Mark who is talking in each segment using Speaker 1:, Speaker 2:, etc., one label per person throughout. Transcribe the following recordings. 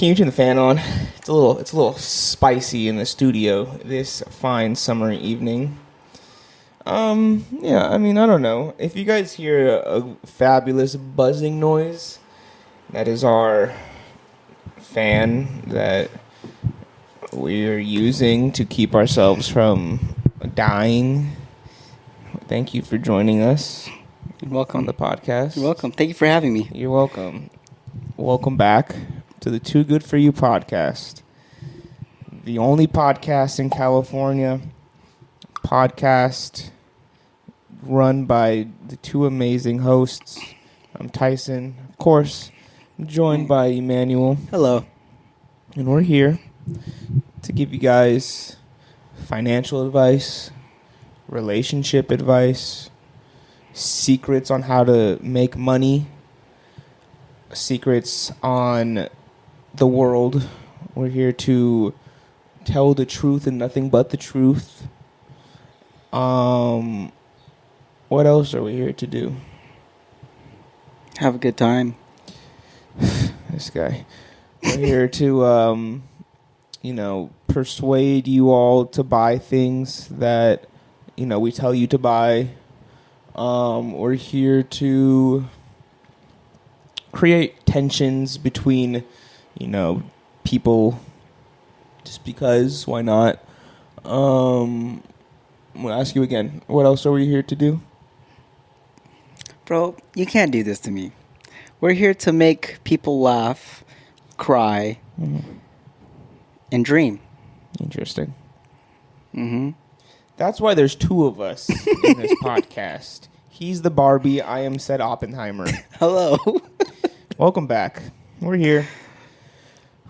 Speaker 1: can you turn the fan on? It's a little spicy in the studio this fine summer evening. Yeah, I mean, I don't know. If you guys hear a fabulous buzzing noise, that is our fan that we're using to keep ourselves from dying. Thank you for joining us.
Speaker 2: You're welcome.
Speaker 1: On the podcast.
Speaker 2: You're welcome. Thank you for having me.
Speaker 1: You're welcome. Welcome back to the Too Good For You podcast. The only podcast in California. Podcast run by the two amazing hosts. I'm Tyson. Of course, I'm joined by Emmanuel.
Speaker 2: Hello.
Speaker 1: And we're here to give you guys financial advice, relationship advice, secrets on how to make money, secrets on the world. We're here to tell the truth and nothing but the truth. What else are we here to do?
Speaker 2: Have a good time.
Speaker 1: This guy. We're here to, persuade you all to buy things that, we tell you to buy. We're here to create tensions between, people just because, why not? I'm going to ask you again, what else are we here to do?
Speaker 2: Bro, you can't do this to me. We're here to make people laugh, cry, and dream.
Speaker 1: Interesting.
Speaker 2: Mm-hmm.
Speaker 1: That's why there's two of us in this podcast. He's the Barbie. I am said Oppenheimer.
Speaker 2: Hello.
Speaker 1: Welcome back. We're here.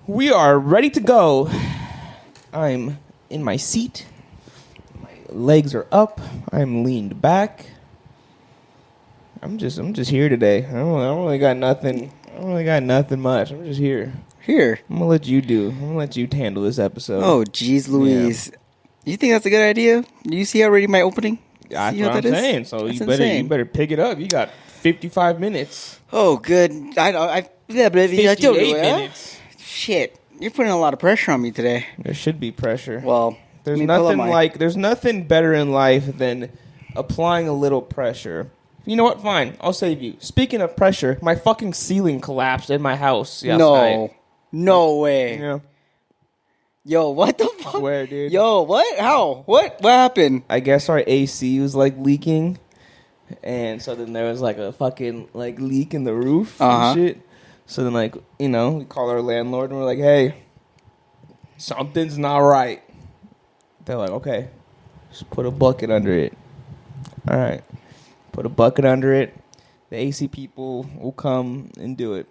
Speaker 1: We are ready to go. I'm in my seat. My legs are up. I'm leaned back. I'm just here today. I don't really got nothing. I don't really got nothing much. I'm just here.
Speaker 2: Here.
Speaker 1: I'm gonna let you do. I'm gonna let you handle this episode.
Speaker 2: Oh, jeez, Louise. Yeah. You think that's a good idea? Do you see already my opening?
Speaker 1: That's what I'm saying. So you better pick it up. You got 55 minutes.
Speaker 2: Oh, good. I
Speaker 1: 58 minutes.
Speaker 2: Shit, you're putting a lot of pressure on me today.
Speaker 1: There should be pressure.
Speaker 2: Well,
Speaker 1: there's nothing better in life than applying a little pressure. You know what? Fine. I'll save you. Speaking of pressure, my fucking ceiling collapsed in my house yesterday.
Speaker 2: No way.
Speaker 1: Yeah.
Speaker 2: Yo, what the fuck?
Speaker 1: Where, dude?
Speaker 2: Yo, what? How? What happened?
Speaker 1: I guess our AC was leaking, and so then there was a fucking leak in the roof and shit. So then we call our landlord and we're like, hey, something's not right. They're like, okay, just put a bucket under it. All right. Put a bucket under it. The AC people will come and do it.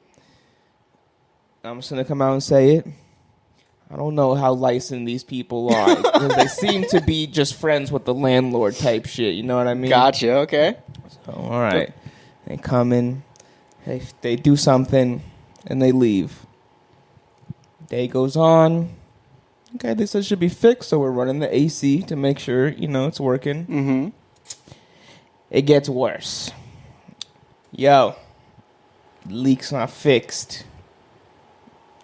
Speaker 1: I'm just going to come out and say it. I don't know how licensed these people are. Because they seem to be just friends with the landlord type shit. You know what I mean?
Speaker 2: Gotcha. Okay.
Speaker 1: So, all right. They come in. They do something. And they leave. Day goes on. Okay, this should be fixed. So we're running the AC to make sure, it's working.
Speaker 2: Mm-hmm.
Speaker 1: It gets worse. Yo, leak's not fixed.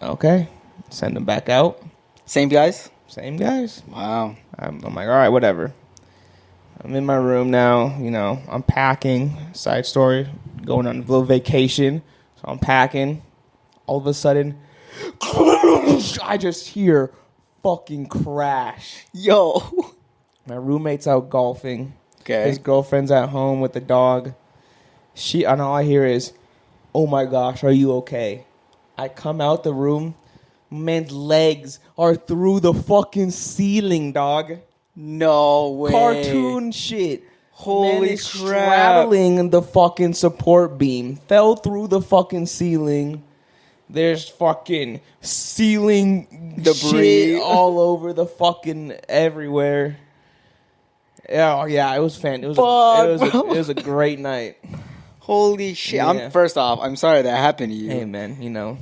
Speaker 1: Okay, send them back out.
Speaker 2: Same guys?
Speaker 1: Same guys.
Speaker 2: Wow.
Speaker 1: I'm like, all right, whatever. I'm in my room now. I'm packing. Side story, going on a little vacation. So I'm packing. All of a sudden, I just hear fucking crash.
Speaker 2: Yo.
Speaker 1: My roommate's out golfing.
Speaker 2: Okay.
Speaker 1: His girlfriend's at home with the dog. And all I hear is, oh my gosh, are you okay? I come out the room. Man's legs are through the fucking ceiling, dog.
Speaker 2: No way.
Speaker 1: Cartoon shit.
Speaker 2: Holy crap.
Speaker 1: Straddling the fucking support beam. Fell through the fucking ceiling. There's fucking ceiling
Speaker 2: debris
Speaker 1: shit all over the fucking everywhere. Oh yeah, it was it was a great night.
Speaker 2: Holy shit!
Speaker 1: Yeah.
Speaker 2: First off, I'm sorry that happened to you.
Speaker 1: Hey man,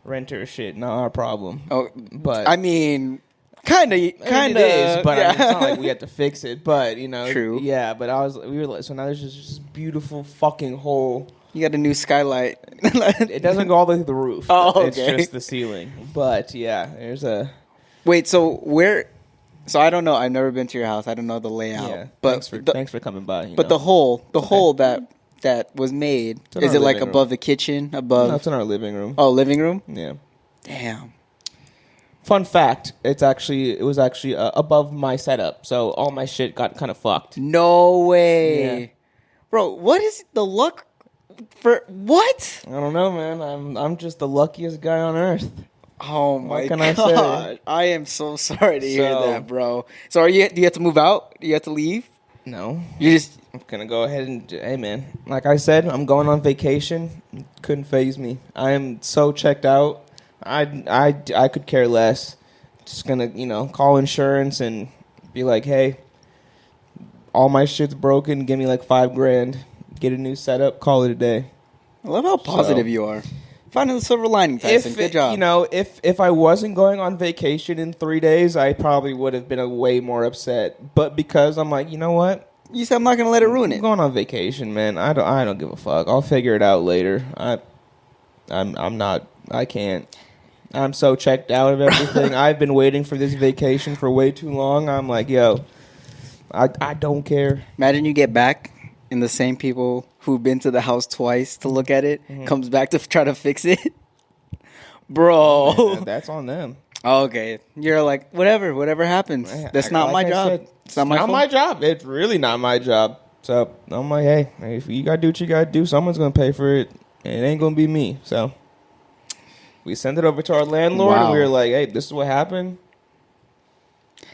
Speaker 1: renter shit, not our problem.
Speaker 2: Oh,
Speaker 1: but
Speaker 2: I mean, kind of,
Speaker 1: it is. But
Speaker 2: yeah.
Speaker 1: I mean, it's not like we have to fix it. But
Speaker 2: True.
Speaker 1: Yeah, but we were like, so now there's just this beautiful fucking hole
Speaker 2: You got a new skylight.
Speaker 1: It doesn't go all the way to the roof.
Speaker 2: Oh, okay.
Speaker 1: It's just the ceiling. But yeah, there's a.
Speaker 2: Wait, so where? So I don't know. I've never been to your house. I don't know the layout.
Speaker 1: Yeah,
Speaker 2: but
Speaker 1: thanks for coming by.
Speaker 2: But the hole that was made, is it like above the kitchen? Above?
Speaker 1: No, it's in our living room.
Speaker 2: Oh, living room?
Speaker 1: Yeah.
Speaker 2: Damn.
Speaker 1: Fun fact: it was actually above my setup, so all my shit got kind of fucked.
Speaker 2: No way,
Speaker 1: yeah.
Speaker 2: Bro. What is the luck for what?
Speaker 1: I don't know, man. I'm just the luckiest guy on earth.
Speaker 2: Oh my
Speaker 1: what can
Speaker 2: God.
Speaker 1: I say?
Speaker 2: I am so sorry to hear that, bro. So do you have to move out? Do you have to leave?
Speaker 1: No.
Speaker 2: I'm
Speaker 1: gonna go ahead and hey, man. Like I said, I'm going on vacation. Couldn't faze me. I am so checked out. I could care less. Just gonna, call insurance and be like, hey, all my shit's broken. Give me like $5,000. Get a new setup. Call it a day.
Speaker 2: I love how positive you are. Finding the silver lining, Tyson. Good job.
Speaker 1: If I wasn't going on vacation in 3 days, I probably would have been way more upset. But because I'm like, you know what?
Speaker 2: You said I'm not gonna let it ruin it.
Speaker 1: I'm going on vacation, man. I don't give a fuck. I'll figure it out later. I'm not. I can't. I'm so checked out of everything. I've been waiting for this vacation for way too long. I'm like, yo, I don't care.
Speaker 2: Imagine you get back and the same people who've been to the house twice to look at it comes back to try to fix it. Bro.
Speaker 1: Man, that's on them.
Speaker 2: Okay. You're like, whatever happens. That's not my job.
Speaker 1: It's not my job. It's really not my job. So I'm like, hey, if you got to do what you got to do, someone's going to pay for it. And it ain't going to be me. So we sent it over to our landlord, and we were like, hey, this is what happened.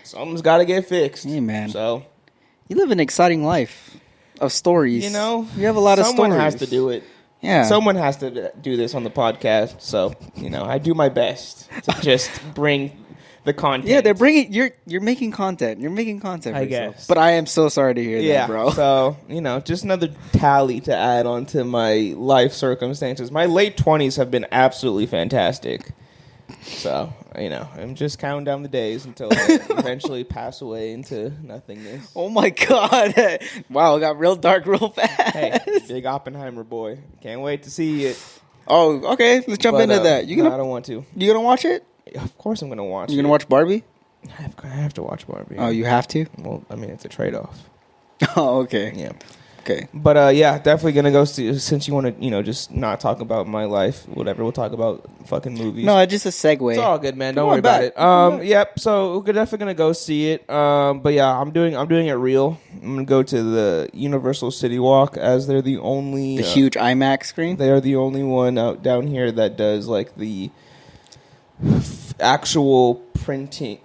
Speaker 1: Something's got to get fixed.
Speaker 2: Hey, man.
Speaker 1: So
Speaker 2: you live an exciting life of stories. You have a lot of stories.
Speaker 1: Someone has to do it.
Speaker 2: Yeah.
Speaker 1: Someone has to do this on the podcast. So, I do my best to just bring the content.
Speaker 2: Yeah, they're bringing. You're making content. You're making content. For yourself.
Speaker 1: Guess.
Speaker 2: But I am so sorry to hear that, bro.
Speaker 1: So just another tally to add on to my life circumstances. My late 20s have been absolutely fantastic. So I'm just counting down the days until I eventually pass away into nothingness.
Speaker 2: Oh my God! Wow, it got real dark real fast.
Speaker 1: Hey, big Oppenheimer boy. Can't wait to see it.
Speaker 2: Oh, okay. Let's jump into that.
Speaker 1: I don't want to.
Speaker 2: You gonna watch it?
Speaker 1: Of course I'm gonna watch it.
Speaker 2: You gonna watch Barbie?
Speaker 1: I have to watch Barbie.
Speaker 2: Oh, you have to?
Speaker 1: Well, I mean, it's a trade-off.
Speaker 2: Oh, okay.
Speaker 1: Yeah.
Speaker 2: Okay.
Speaker 1: But, yeah, definitely going to go see, since you want to, just not talk about my life, whatever, we'll talk about fucking movies.
Speaker 2: No, just a segue.
Speaker 1: It's all good, man. Don't worry about it. Yep, so we're definitely going to go see it. But, yeah, I'm doing it real. I'm going to go to the Universal City Walk, as they're the only...
Speaker 2: The huge IMAX screen?
Speaker 1: They are the only one out down here that does, like, the actual printing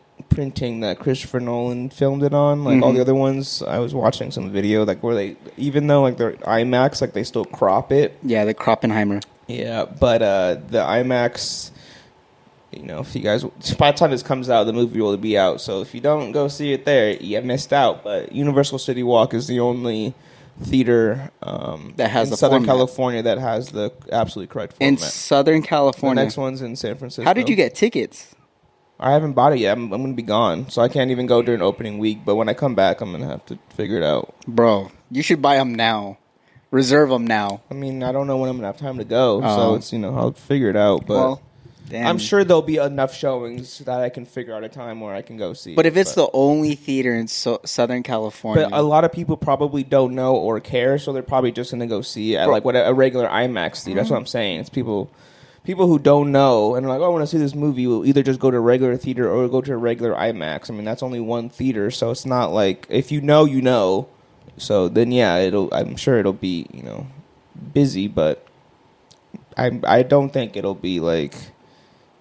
Speaker 1: that Christopher Nolan filmed it on. Like all the other ones, I was watching some video like where they, even though like they're IMAX, like they still crop it.
Speaker 2: Yeah, the Kroppenheimer.
Speaker 1: Yeah, but the IMAX, if you guys, by the time this comes out, the movie will be out. So if you don't go see it there, you missed out. But Universal City Walk is the only theater
Speaker 2: that has
Speaker 1: in Southern California that has the absolutely correct format.
Speaker 2: In Southern California.
Speaker 1: The next one's in San Francisco.
Speaker 2: How did you get tickets?
Speaker 1: I haven't bought it yet. I'm going to be gone, so I can't even go during opening week. But when I come back, I'm going to have to figure it out.
Speaker 2: Bro, you should buy them now. Reserve them now.
Speaker 1: I mean, I don't know when I'm going to have time to go, so it's I'll figure it out. But damn. I'm sure there'll be enough showings that I can figure out a time where I can go see.
Speaker 2: But if it's the only theater in Southern California,
Speaker 1: but a lot of people probably don't know or care, so they're probably just going to go see it at like a regular IMAX theater. That's what I'm saying. It's people who don't know and are like, oh, I want to see this movie, will either just go to a regular theater or go to a regular IMAX. I mean, that's only one theater, so it's not like, if you know, you know. So then, yeah, I'm sure it'll be, busy, but I don't think it'll be like,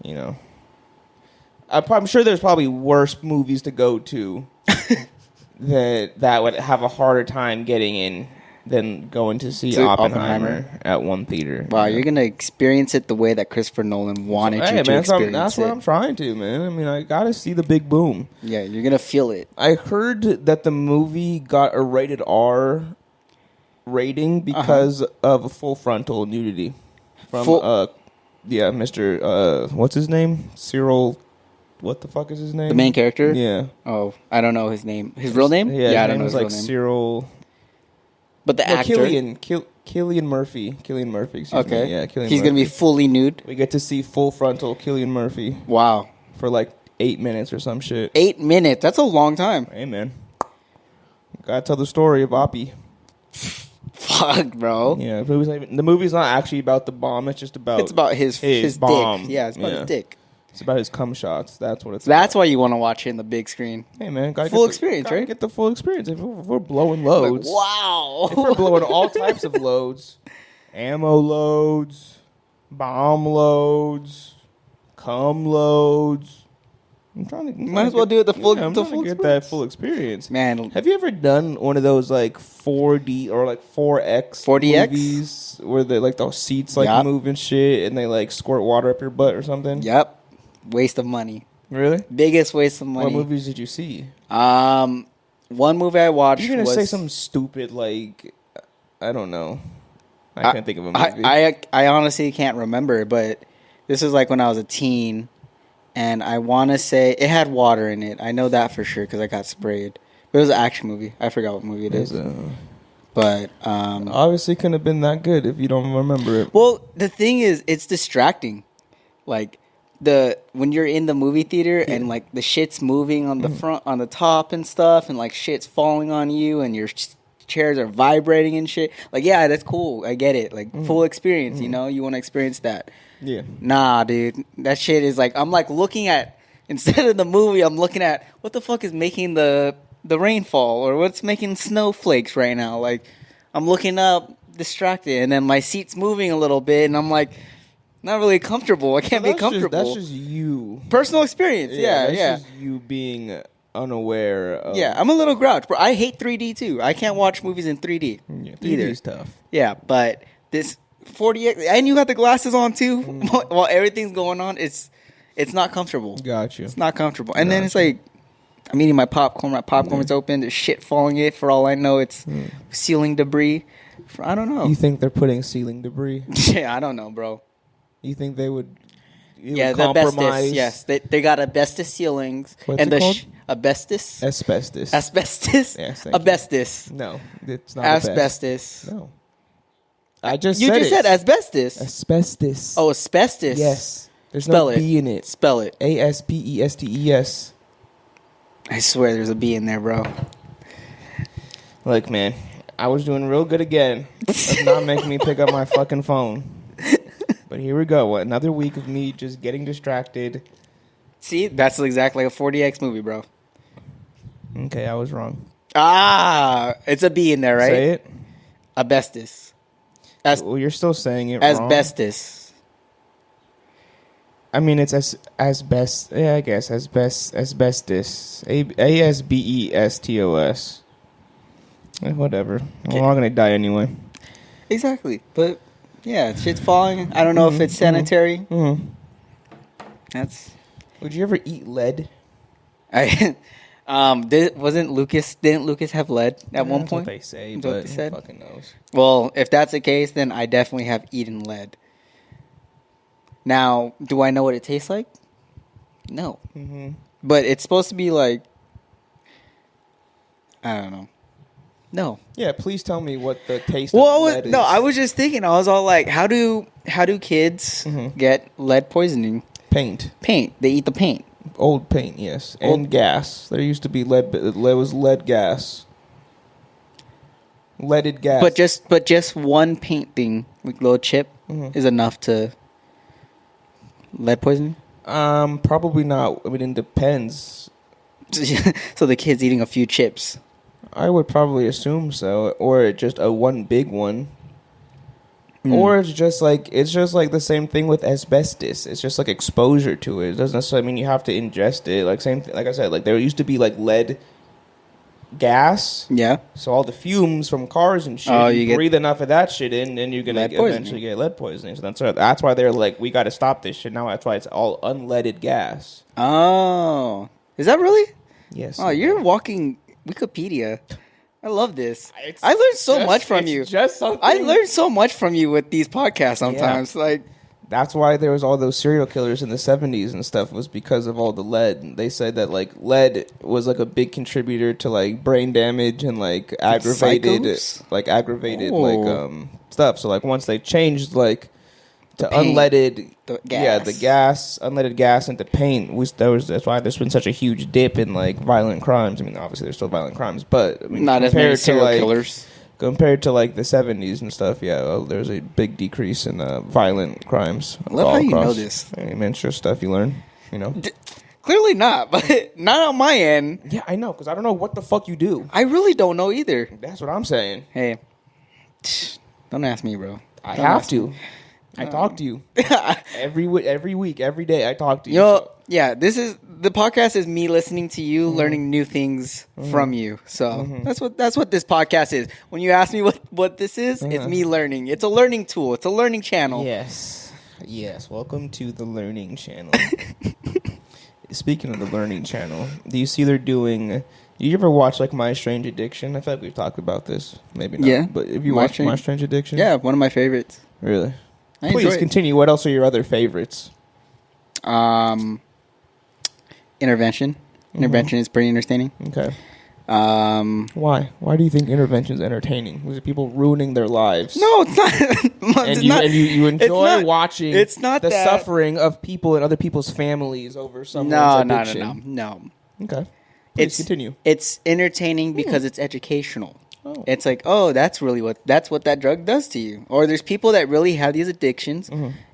Speaker 1: I'm sure there's probably worse movies to go to that would have a harder time getting in than going to see Oppenheimer at one theater.
Speaker 2: Wow, you're going to experience it the way that Christopher Nolan wanted you to experience it.
Speaker 1: That's what I'm trying to, man. I mean, I got to see the big boom.
Speaker 2: Yeah, you're going to feel it.
Speaker 1: I heard that the movie got a rated R rating because of a full frontal nudity. From, Mr. What's his name? Cyril... What the fuck is his name?
Speaker 2: The main character?
Speaker 1: Yeah.
Speaker 2: Oh, I don't know his name. His real name?
Speaker 1: Yeah,
Speaker 2: I don't know his real name.
Speaker 1: Cyril...
Speaker 2: But the actor...
Speaker 1: Cillian Murphy. Excuse
Speaker 2: Okay.
Speaker 1: me. Yeah, Cillian
Speaker 2: He's
Speaker 1: Murphy.
Speaker 2: gonna be fully nude.
Speaker 1: We get to see full frontal Cillian Murphy
Speaker 2: Wow.
Speaker 1: for like 8 minutes or some shit.
Speaker 2: 8 minutes. That's a long time.
Speaker 1: Hey, man. Gotta tell the story of Oppie.
Speaker 2: Fuck, bro.
Speaker 1: Yeah, the movie's not actually about the bomb. It's just about...
Speaker 2: It's about his
Speaker 1: bomb.
Speaker 2: dick. Yeah, it's about his dick.
Speaker 1: It's about his cum shots. That's what it's
Speaker 2: That's
Speaker 1: about.
Speaker 2: why you want to watch it in the big screen.
Speaker 1: Hey, man.
Speaker 2: Full experience, right?
Speaker 1: Get the full experience. If we're blowing loads...
Speaker 2: Like, wow.
Speaker 1: If we're blowing all types of loads, ammo loads, bomb loads, cum loads...
Speaker 2: Might as well do it the full
Speaker 1: get that full experience.
Speaker 2: Man,
Speaker 1: have you ever done one of those like 4D or like 4X movies where the seats like move and shit and they like squirt water up your butt or something?
Speaker 2: Yep. Waste of money.
Speaker 1: Really?
Speaker 2: Biggest waste of money.
Speaker 1: What movies did you see?
Speaker 2: One movie I watched was...
Speaker 1: You're gonna say something stupid like, I don't know. I can't think of a movie.
Speaker 2: I honestly can't remember, but this was like when I was a teen. And I want to say it had water in it. I know that for sure because I got sprayed. But it was an action movie. I forgot what movie it is. But
Speaker 1: obviously couldn't have been that good if you don't remember it.
Speaker 2: Well, the thing is, it's distracting. Like when you're in the movie theater and like the shit's moving on the front, on the top and stuff, and like shit's falling on you, and your chairs are vibrating and shit. Like, yeah, that's cool. I get it. Like full experience. You know, you want to experience that.
Speaker 1: Yeah.
Speaker 2: Nah, dude. That shit is like, I'm like looking at, instead of the movie, I'm looking at what the fuck is making the rainfall or what's making snowflakes right now. Like, I'm looking up, distracted, and then my seat's moving a little bit, and I'm like, not really comfortable. I can't be comfortable.
Speaker 1: That's just you.
Speaker 2: Personal experience. Yeah.
Speaker 1: That's just you being unaware of.
Speaker 2: Yeah, I'm a little grouch, bro. I hate 3D too. I can't watch movies in 3D.
Speaker 1: Yeah, 3D is tough.
Speaker 2: Yeah, but this 40X, and you got the glasses on too while everything's going on. It's not comfortable.
Speaker 1: Got you.
Speaker 2: It's not comfortable. And then it's like, I'm eating my popcorn. My popcorn's open. There's shit falling in. For all I know, it's ceiling debris. I don't know.
Speaker 1: You think they're putting ceiling debris?
Speaker 2: Yeah, I don't know, bro.
Speaker 1: You think they would?
Speaker 2: Yeah, the asbestos. Yes, they got asbestos ceilings.
Speaker 1: What's it called?
Speaker 2: Asbestos.
Speaker 1: Asbestos. Yes,
Speaker 2: asbestos.
Speaker 1: No, it's not
Speaker 2: asbestos.
Speaker 1: No. I just
Speaker 2: you
Speaker 1: said
Speaker 2: just said asbestos.
Speaker 1: Asbestos.
Speaker 2: Oh, asbestos.
Speaker 1: Yes. There's
Speaker 2: Spell
Speaker 1: no B in it.
Speaker 2: Spell it.
Speaker 1: ASPESTES.
Speaker 2: I swear there's a B in there, bro.
Speaker 1: Look, man, I was doing real good again. That's not making me pick up my fucking phone. But here we go. Another week of me just getting distracted.
Speaker 2: See, that's exactly like a 40X movie, bro.
Speaker 1: Okay, I was wrong.
Speaker 2: It's a B in there, right?
Speaker 1: Say it.
Speaker 2: Asbestos.
Speaker 1: Well, you're still saying it
Speaker 2: asbestos.
Speaker 1: wrong. I mean, it's asbestos. Yeah, I guess asbestos. ASBESTOS. Whatever. We're all gonna die anyway.
Speaker 2: Exactly, but yeah, shit's falling. I don't know if it's sanitary. That's.
Speaker 1: Would you ever eat lead?
Speaker 2: Didn't Lucas have lead at one point?
Speaker 1: That's what they say,
Speaker 2: but
Speaker 1: who fucking knows?
Speaker 2: Well, if that's the case, then I definitely have eaten lead. Now, do I know what it tastes like? No. But it's supposed to be like, I don't know. No.
Speaker 1: Yeah, please tell me what the taste of lead is.
Speaker 2: No, I was just thinking. I was all like, how do kids get lead poisoning?
Speaker 1: Paint.
Speaker 2: They eat the paint.
Speaker 1: Old paint, yes. And gas. There used to be lead. There was lead gas. Leaded gas.
Speaker 2: But just one paint thing, like little chip, is enough to lead poisoning?
Speaker 1: Probably not. I mean, it depends.
Speaker 2: So the kid's eating a few chips.
Speaker 1: I would probably assume so, or just a one big one. Or it's just like the same thing with asbestos. It's just like exposure to it. It doesn't necessarily mean you have to ingest it. Like like I said, like there used to be like lead gas.
Speaker 2: Yeah.
Speaker 1: So all the fumes from cars and shit, you breathe enough of that shit in, and you're gonna eventually get lead poisoning. So that's why they're like, we got to stop this shit now. That's why it's all unleaded gas.
Speaker 2: Oh, is that really?
Speaker 1: Yes.
Speaker 2: Oh, you're walking Wikipedia. I love this. I learned so much from you.
Speaker 1: Just something.
Speaker 2: I learned so much from you with these podcasts sometimes.
Speaker 1: Yeah.
Speaker 2: Like,
Speaker 1: That's why there was all those serial killers in the 70s and stuff, was because of all the lead. They said that like lead was like a big contributor to like brain damage and like aggravated stuff. So like once they changed like to unleaded unleaded gas into paint, that's why there's been such a huge dip in like violent crimes. I mean, obviously there's still violent crimes, but I mean,
Speaker 2: not as many serial killers.
Speaker 1: Compared to like the 70s and stuff, there's a big decrease in violent crimes.
Speaker 2: I love how you know this.
Speaker 1: I mean, it's just stuff you learn, you know.
Speaker 2: Clearly not, but not on my end.
Speaker 1: Yeah, I know, because I don't know what the fuck you do.
Speaker 2: I really don't know either.
Speaker 1: That's what I'm saying.
Speaker 2: Hey, don't ask me, bro.
Speaker 1: I have to. I talk to you every week, every day. I talk to you.
Speaker 2: Yeah, the podcast is me listening to you, learning new things from you. So that's what this podcast is. When you ask me what this is, it's me learning. It's a learning tool. It's a learning channel.
Speaker 1: Yes. Welcome to the learning channel. Speaking of the learning channel, do you see they're doing? Do you ever watch like My Strange Addiction? I feel like we've talked about this. Maybe not. Yeah. But if you watch My Strange Addiction,
Speaker 2: yeah, one of my favorites.
Speaker 1: Really. Please continue. What else are your other favorites?
Speaker 2: Intervention. Intervention is pretty entertaining.
Speaker 1: Okay. Why? Why do you think Intervention is entertaining? Was it people ruining their lives?
Speaker 2: No, it's not.
Speaker 1: And you enjoy watching the suffering of people and other people's families over someone's addiction.
Speaker 2: No.
Speaker 1: Okay. Please continue.
Speaker 2: It's entertaining because it's educational. Oh. It's like, that's what that drug does to you. Or there's people that really have these addictions,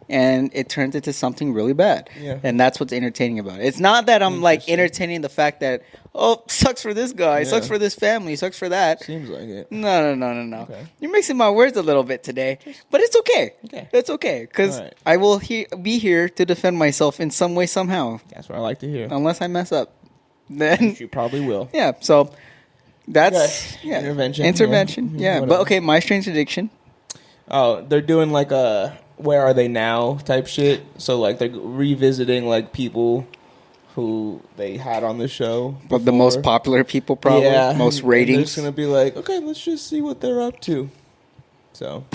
Speaker 2: and it turns into something really bad. Yeah. And that's what's entertaining about it. It's not that I'm like entertaining the fact that, sucks for this guy, sucks for this family, sucks for that.
Speaker 1: Seems like it.
Speaker 2: No. Okay. You're mixing my words a little bit today, but it's okay. It's okay, because I will be here to defend myself in some way, somehow.
Speaker 1: That's what I like to hear.
Speaker 2: Unless I mess up. Then
Speaker 1: you probably will.
Speaker 2: Yeah, so... That's intervention. Yeah. But okay, My Strange Addiction.
Speaker 1: Oh, they're doing like a Where Are They Now type shit. So like they're revisiting like people who they had on the show before.
Speaker 2: But the most popular people, probably. Yeah, most ratings.
Speaker 1: They're just gonna be like, okay, let's just see what they're up to. So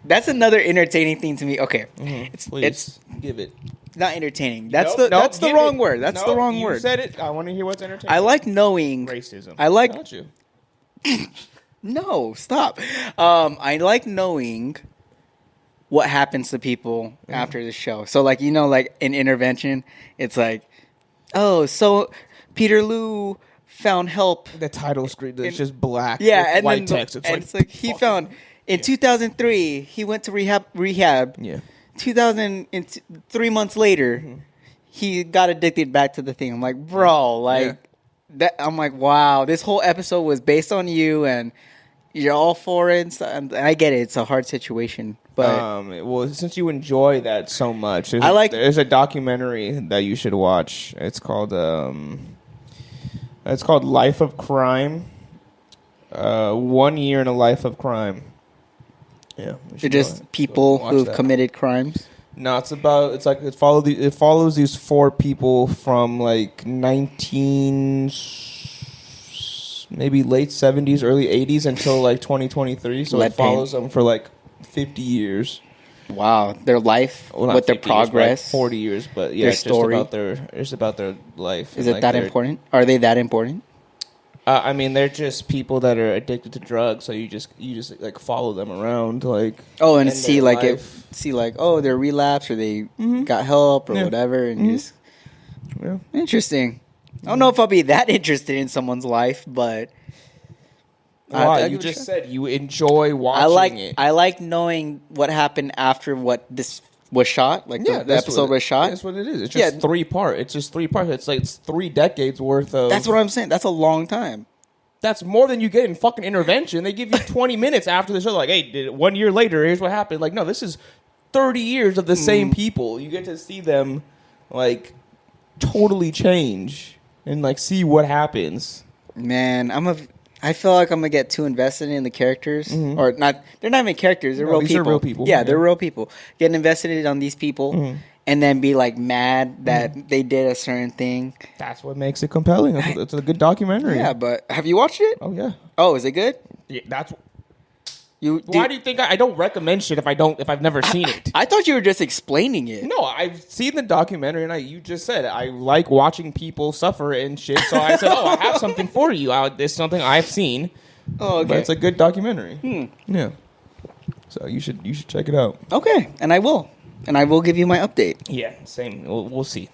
Speaker 2: that's another entertaining thing to me. Okay,
Speaker 1: it's give it.
Speaker 2: Not entertaining. That's the wrong word. That's the wrong word.
Speaker 1: You said it. I want to hear what's entertaining.
Speaker 2: I like knowing
Speaker 1: racism.
Speaker 2: I like.
Speaker 1: Got you.
Speaker 2: No, stop. I like knowing what happens to people after the show. So, like, like in Intervention, it's like, so Peter Lou found help.
Speaker 1: The title screen is just black.
Speaker 2: Yeah,
Speaker 1: with
Speaker 2: and
Speaker 1: white text.
Speaker 2: It's like he found in 2003 he went to rehab.
Speaker 1: Yeah.
Speaker 2: 3 months later, he got addicted back to the thing. I'm like, bro, that. I'm like, wow, this whole episode was based on you, and you're all for it. And I get it; it's a hard situation, but
Speaker 1: well, since you enjoy that so much, there's a documentary that you should watch. It's called Life of Crime. 1 year in a life of crime. Yeah,
Speaker 2: they're just people who've committed crimes.
Speaker 1: No, it follows these four people from like maybe late 70s, early 80s until like 2023. So it follows them for like 50 years.
Speaker 2: Wow, their life, with their progress,
Speaker 1: years, 40 years, but yeah, their story. It's about their life.
Speaker 2: Is it that important? Are they that important?
Speaker 1: I mean, they're just people that are addicted to drugs, so you just like follow them around, like
Speaker 2: and see like they're relapsed or they got help or whatever, and just interesting. I don't know if I'll be that interested in someone's life, but
Speaker 1: why? You just said you enjoy watching it.
Speaker 2: I like knowing what happened after what this was shot, like the episode was shot.
Speaker 1: That's what it is. It's just 3 parts. It's just 3 parts. It's like 3 decades worth of.
Speaker 2: That's what I'm saying. That's a long time.
Speaker 1: That's more than you get in fucking Intervention. They give you 20 minutes after the show. Like, hey, 1 year later, here's what happened. Like, no, this is 30 years of the same people. You get to see them like totally change and like see what happens.
Speaker 2: Man, I feel like I'm gonna get too invested in the characters, or not. They're not even characters. They're real people.
Speaker 1: Are real people.
Speaker 2: Yeah, they're real people. Getting invested on these people, and then be like mad that they did a certain thing.
Speaker 1: That's what makes it compelling. It's a good documentary.
Speaker 2: Yeah, but have you watched it?
Speaker 1: Oh yeah.
Speaker 2: Oh, is it good?
Speaker 1: Yeah, that's. Why do you think I don't recommend shit if I've never seen it?
Speaker 2: I thought you were just explaining it.
Speaker 1: No, I've seen the documentary, and you just said I like watching people suffer and shit. So I said, I have something for you. It's something I've seen.
Speaker 2: Oh, okay.
Speaker 1: But it's a good documentary. Yeah. So you should check it out.
Speaker 2: Okay, and I will give you my update.
Speaker 1: Yeah, same. We'll see.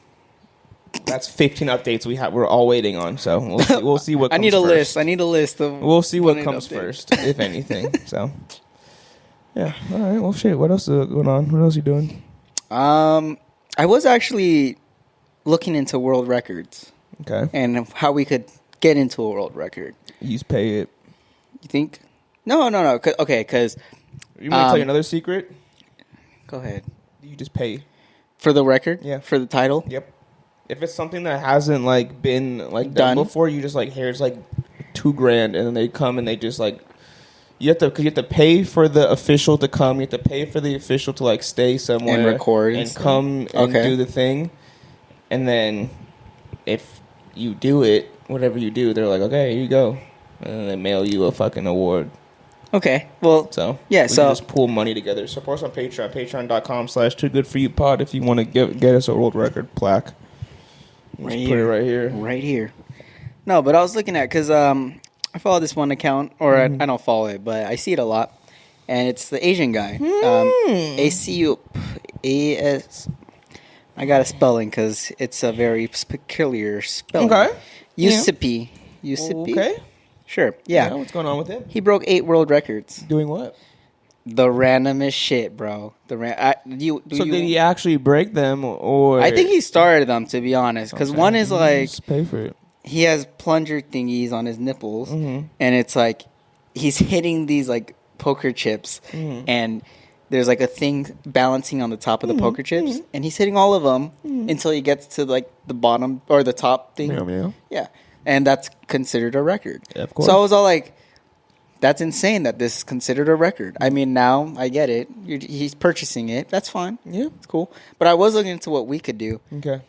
Speaker 1: That's 15 updates we're all waiting on. So we'll see what.
Speaker 2: I need a list. Of.
Speaker 1: We'll see what comes first, if anything. So. Yeah. All right. Well, shit. What else is going on? What else are you doing?
Speaker 2: I was actually looking into world records.
Speaker 1: Okay.
Speaker 2: And how we could get into a world record.
Speaker 1: You just pay it.
Speaker 2: You think? No. Okay, because...
Speaker 1: You want to tell you another secret?
Speaker 2: Go ahead.
Speaker 1: You just pay.
Speaker 2: For the record?
Speaker 1: Yeah.
Speaker 2: For the title?
Speaker 1: Yep. If it's something that hasn't, been, done before, you just, here's, $2,000, and then they come and they just, You have to pay for the official to come. You have to pay for the official to stay somewhere
Speaker 2: and record
Speaker 1: and come and do the thing. And then if you do it, whatever you do, they're like, okay, here you go, and then they mail you a fucking award.
Speaker 2: Okay, well,
Speaker 1: we just pull money together. Support us on Patreon, patreon.com/TooGoodForYouPod if you want to get us a world record plaque. Put it right here.
Speaker 2: Right here. No, but I was looking at because I follow this one account, or I don't follow it, but I see it a lot, and it's the Asian guy. ACUAS. I got a spelling because it's a very peculiar spelling.
Speaker 1: Okay.
Speaker 2: Usipi.
Speaker 1: Okay.
Speaker 2: Sure. Yeah.
Speaker 1: What's going on with him?
Speaker 2: He broke 8 world records.
Speaker 1: Doing what?
Speaker 2: The randomest shit, bro.
Speaker 1: Did he actually break them, or?
Speaker 2: I think he started them, to be honest, because one is
Speaker 1: just pay for it.
Speaker 2: He has plunger thingies on his nipples, and it's he's hitting these poker chips, and there's a thing balancing on the top of the poker chips, and he's hitting all of them until he gets to the bottom or the top thing. Yeah, and that's considered a record.
Speaker 1: Yeah, of course.
Speaker 2: So I was all that's insane that this is considered a record. I mean, now I get it. He's purchasing it. That's fine.
Speaker 1: Yeah,
Speaker 2: it's cool. But I was looking into what we could do.
Speaker 1: Okay.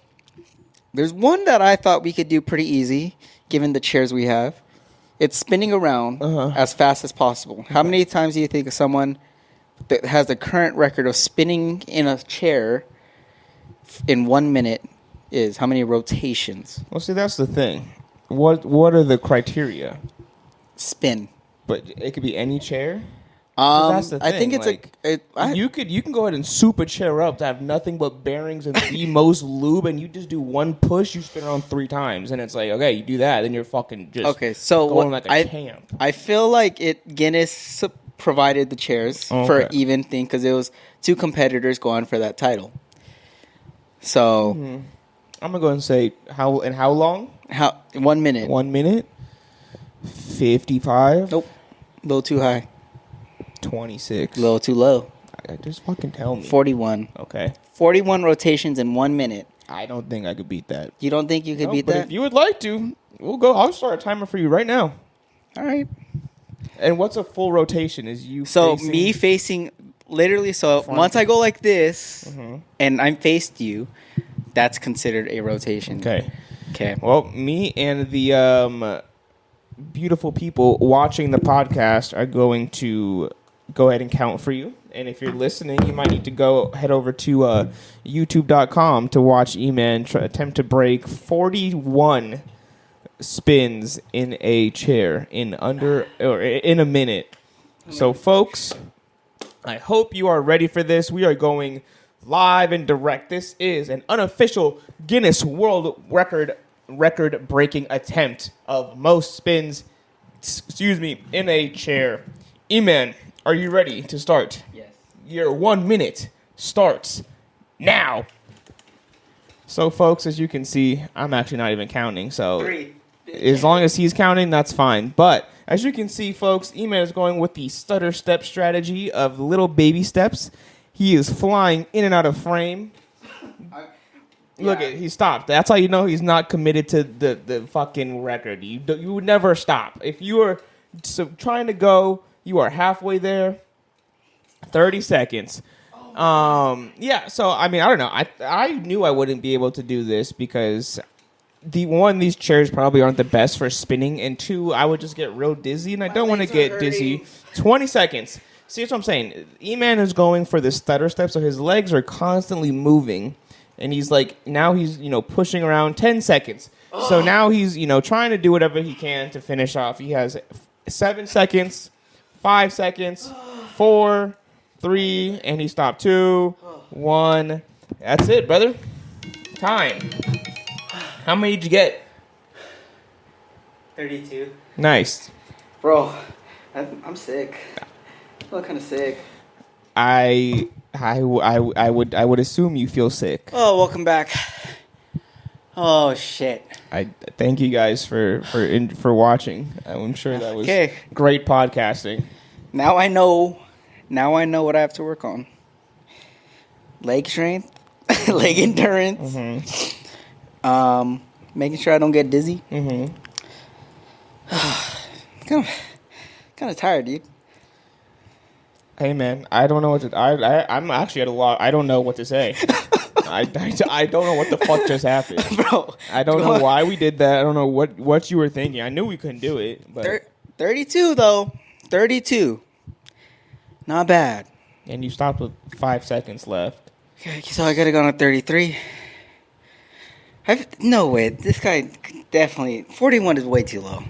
Speaker 2: There's one that I thought we could do pretty easy, given the chairs we have. It's spinning around as fast as possible. Okay. How many times do you think someone that has the current record of spinning in a chair in 1 minute is? How many rotations?
Speaker 1: Well, see, that's the thing. What are the criteria?
Speaker 2: Spin.
Speaker 1: But it could be any chair? That's the thing.
Speaker 2: I think it's
Speaker 1: you can go ahead and soup a chair up to have nothing but bearings and the most lube, and you just do one push, you spin around 3 times, and it's okay, you do that, then you're fucking just going like a champ.
Speaker 2: I feel Guinness provided the chairs for an even thing because it was 2 competitors going for that title. So
Speaker 1: I'm gonna go and say how long?
Speaker 2: 1 minute.
Speaker 1: 1 minute. 55.
Speaker 2: Nope. A little too high.
Speaker 1: 26.
Speaker 2: A little too low.
Speaker 1: Just fucking tell me.
Speaker 2: 41.
Speaker 1: Okay.
Speaker 2: 41 rotations in 1 minute.
Speaker 1: I don't think I could beat that.
Speaker 2: You don't think you could beat that?
Speaker 1: If you would like to, we'll go. I'll start a timer for you right now.
Speaker 2: All right.
Speaker 1: And what's a full rotation? Is you
Speaker 2: me facing literally? So once I go like this and I'm faced you, that's considered a rotation.
Speaker 1: Okay.
Speaker 2: Okay.
Speaker 1: Well, me and the beautiful people watching the podcast are going to go ahead and count for you. And if you're listening, you might need to head over to youtube.com to watch Eman attempt to break 41 spins in a chair in a minute. So, folks, I hope you are ready for this. We are going live and direct. This is an unofficial Guinness World Record-breaking attempt of most spins, in a chair. Eman, are you ready to start?
Speaker 2: Yes.
Speaker 1: Your 1 minute starts now. So, folks, as you can see, I'm actually not even counting. So,
Speaker 2: 3.
Speaker 1: As long as he's counting, that's fine. But as you can see, folks, Eman is going with the stutter step strategy of little baby steps. He is flying in and out of frame. Look, he stopped. That's how you know he's not committed to the fucking record. You would never stop. If you are trying to go, you are halfway there. 30 seconds. Yeah, so, I mean, I don't know. I knew I wouldn't be able to do this because these chairs probably aren't the best for spinning, and 2, I would just get real dizzy, and I don't want to get dizzy. 20 seconds. See what I'm saying? Eman is going for the stutter step, so his legs are constantly moving, and he's now he's pushing around. 10 seconds. So now he's trying to do whatever he can to finish off. He has 7 seconds, 5 seconds, 4, 3, and he stopped. 2, 1. That's it, brother. Time. How many did you get?
Speaker 2: 32.
Speaker 1: Nice.
Speaker 2: Bro, I'm sick. I feel kind of sick.
Speaker 1: I would assume you feel sick.
Speaker 2: Oh, welcome back. Oh shit.
Speaker 1: I thank you guys for watching. I'm sure that was great podcasting.
Speaker 2: Now I know what I have to work on. Leg strength, leg endurance. Mm-hmm. Making sure I don't get dizzy. Mm-hmm. kind of tired, dude.
Speaker 1: Hey man, I don't know what to. I'm actually at a loss. I don't know what to say. I don't know what the fuck just happened,
Speaker 2: bro.
Speaker 1: I don't know why we did that. I don't know what you were thinking. I knew we couldn't do it, but
Speaker 2: 32 though. 32. Not bad.
Speaker 1: And you stopped with 5 seconds left.
Speaker 2: Okay, so I gotta go on 33. No way. This guy definitely 41 is way too low.